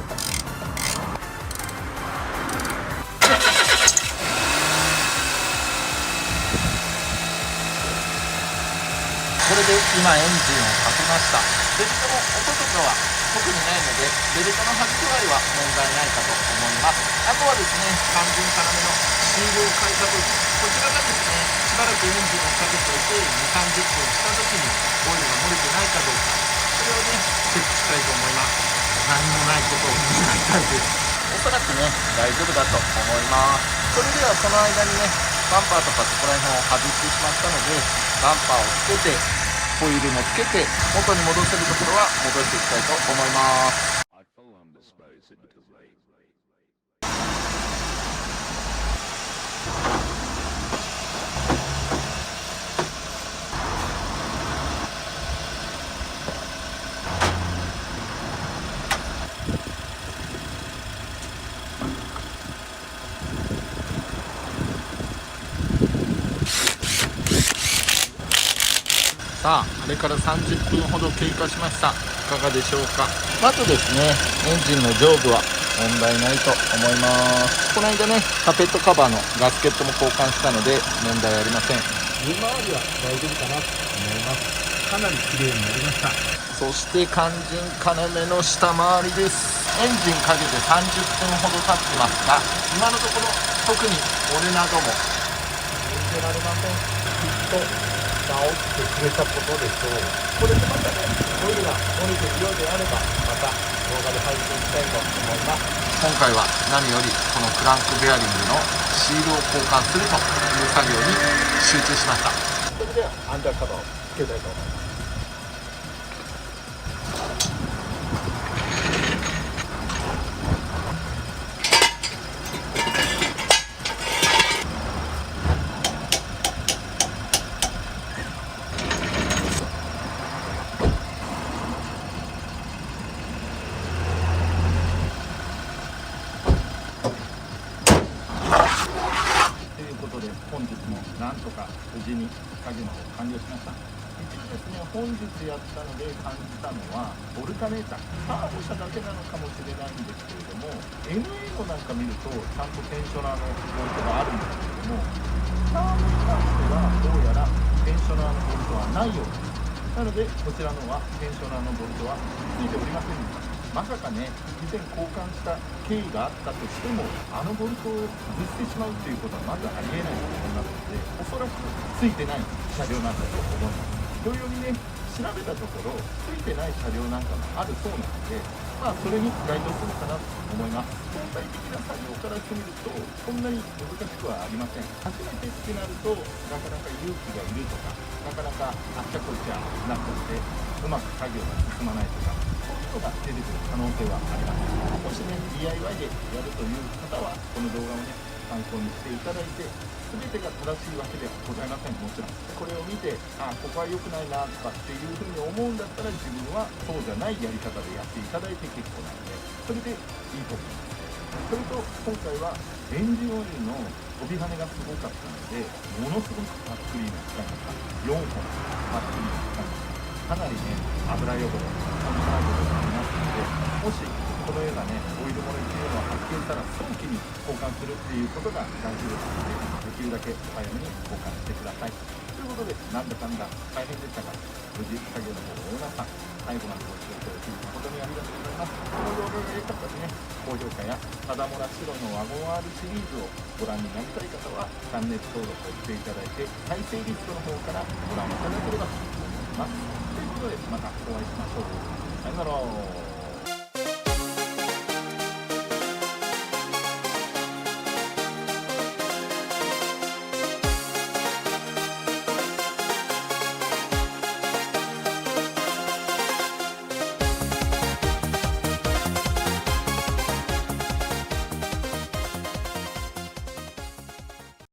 これで今エンジンをかけました。ベルトの音とかは特にないので、ベルトの張り具合は問題ないかと思います。あとはですね、肝心要のシールを変えた部分、こちらがですね、しばらくエンジンをかけておいて2、30分した時にオイルが漏れてないかどうか、それをね、チェックしたいと思います。何もないことを願いたいです。おそらくね、大丈夫だと思います。それではその間にね、バンパーとかそこら辺を外してしまったので、バンパーをつけてホイールもつけて元に戻せるところは戻していきたいと思います。さあ、あれから30分ほど経過しました。いかがでしょうか。まずですね、エンジンの上部は問題ないと思います。この間ね、タペットカバーのガスケットも交換したので問題ありません。湯回りは大丈夫かなと思います。かなり綺麗になりました。そして肝心要の下回りです。エンジンかけて30分ほど経ってますが、今のところ特に折れなども見せられません。きっと直ってくれたことでしょう。これでまたね、オイルが漏れているようであれば、また動画で配信したいと思います。今回は何よりこのクランクベアリングのシールを交換するという作業に集中しました。それではアンダーカバーをつけたいと思います。本日もなんとか無事に作業の方完了しました。一応ですね、本日やったので感じたのは、ボルタネーター、ターボ車だけなのかもしれないんですけれども、MA のなんか見ると、ちゃんとテンショナーのボルトがあるんですけれども、ターボに関してはどうやらテンショナーのボルトはないようです。なので、こちらのはテンショナーのボルトはついておりませんでした。まさかね、以前交換した経緯があったとしても、あのボルトを外してしまうということはまずありえないと思いますので、おそらくついてない車両なんだと思います。同様にね、調べたところ、ついてない車両なんかもあるそうなので、それに該当するかなと思います。相対的な作業からしてみると、そんなに難しくはありません。初めてってなると、なかなか勇気がいるとか、なかなかあっちゃこっちゃなっちゃって、うまく作業が進まないとか、そういうのが出てくる可能性はあります。もしね、DIY でやるという方は、この動画をね、参考にしていただいて、全てが正しいわけではございません。もちろんこれを見て、ここは良くないなとかっていうふうに思うんだったら、自分はそうじゃないやり方でやっていただいて結構なので、それでいいと思います。それと今回はエンジンオイルの飛び跳ねがすごかったので、ものすごくパックリーム使いました。4本パックリーム使いました。かなりね、油汚れ、そんなことがありますので、もしこのようなねオイル漏れっていうのを発見したら早期に交換するっていうことが大事ですので、できるだけ早めに交換してください。ということで、なんだかんだ大変でしたが、無事作業の方を終えました。最後までご視聴いただき誠にありがとうございます。この動画が良かったですね、高評価やただもら白のワゴン R シリーズをご覧になりたい方はチャンネル登録をしていただいて、再生リストの方からご覧いただければと思います。ということで、またお会いしましょう。さよなら。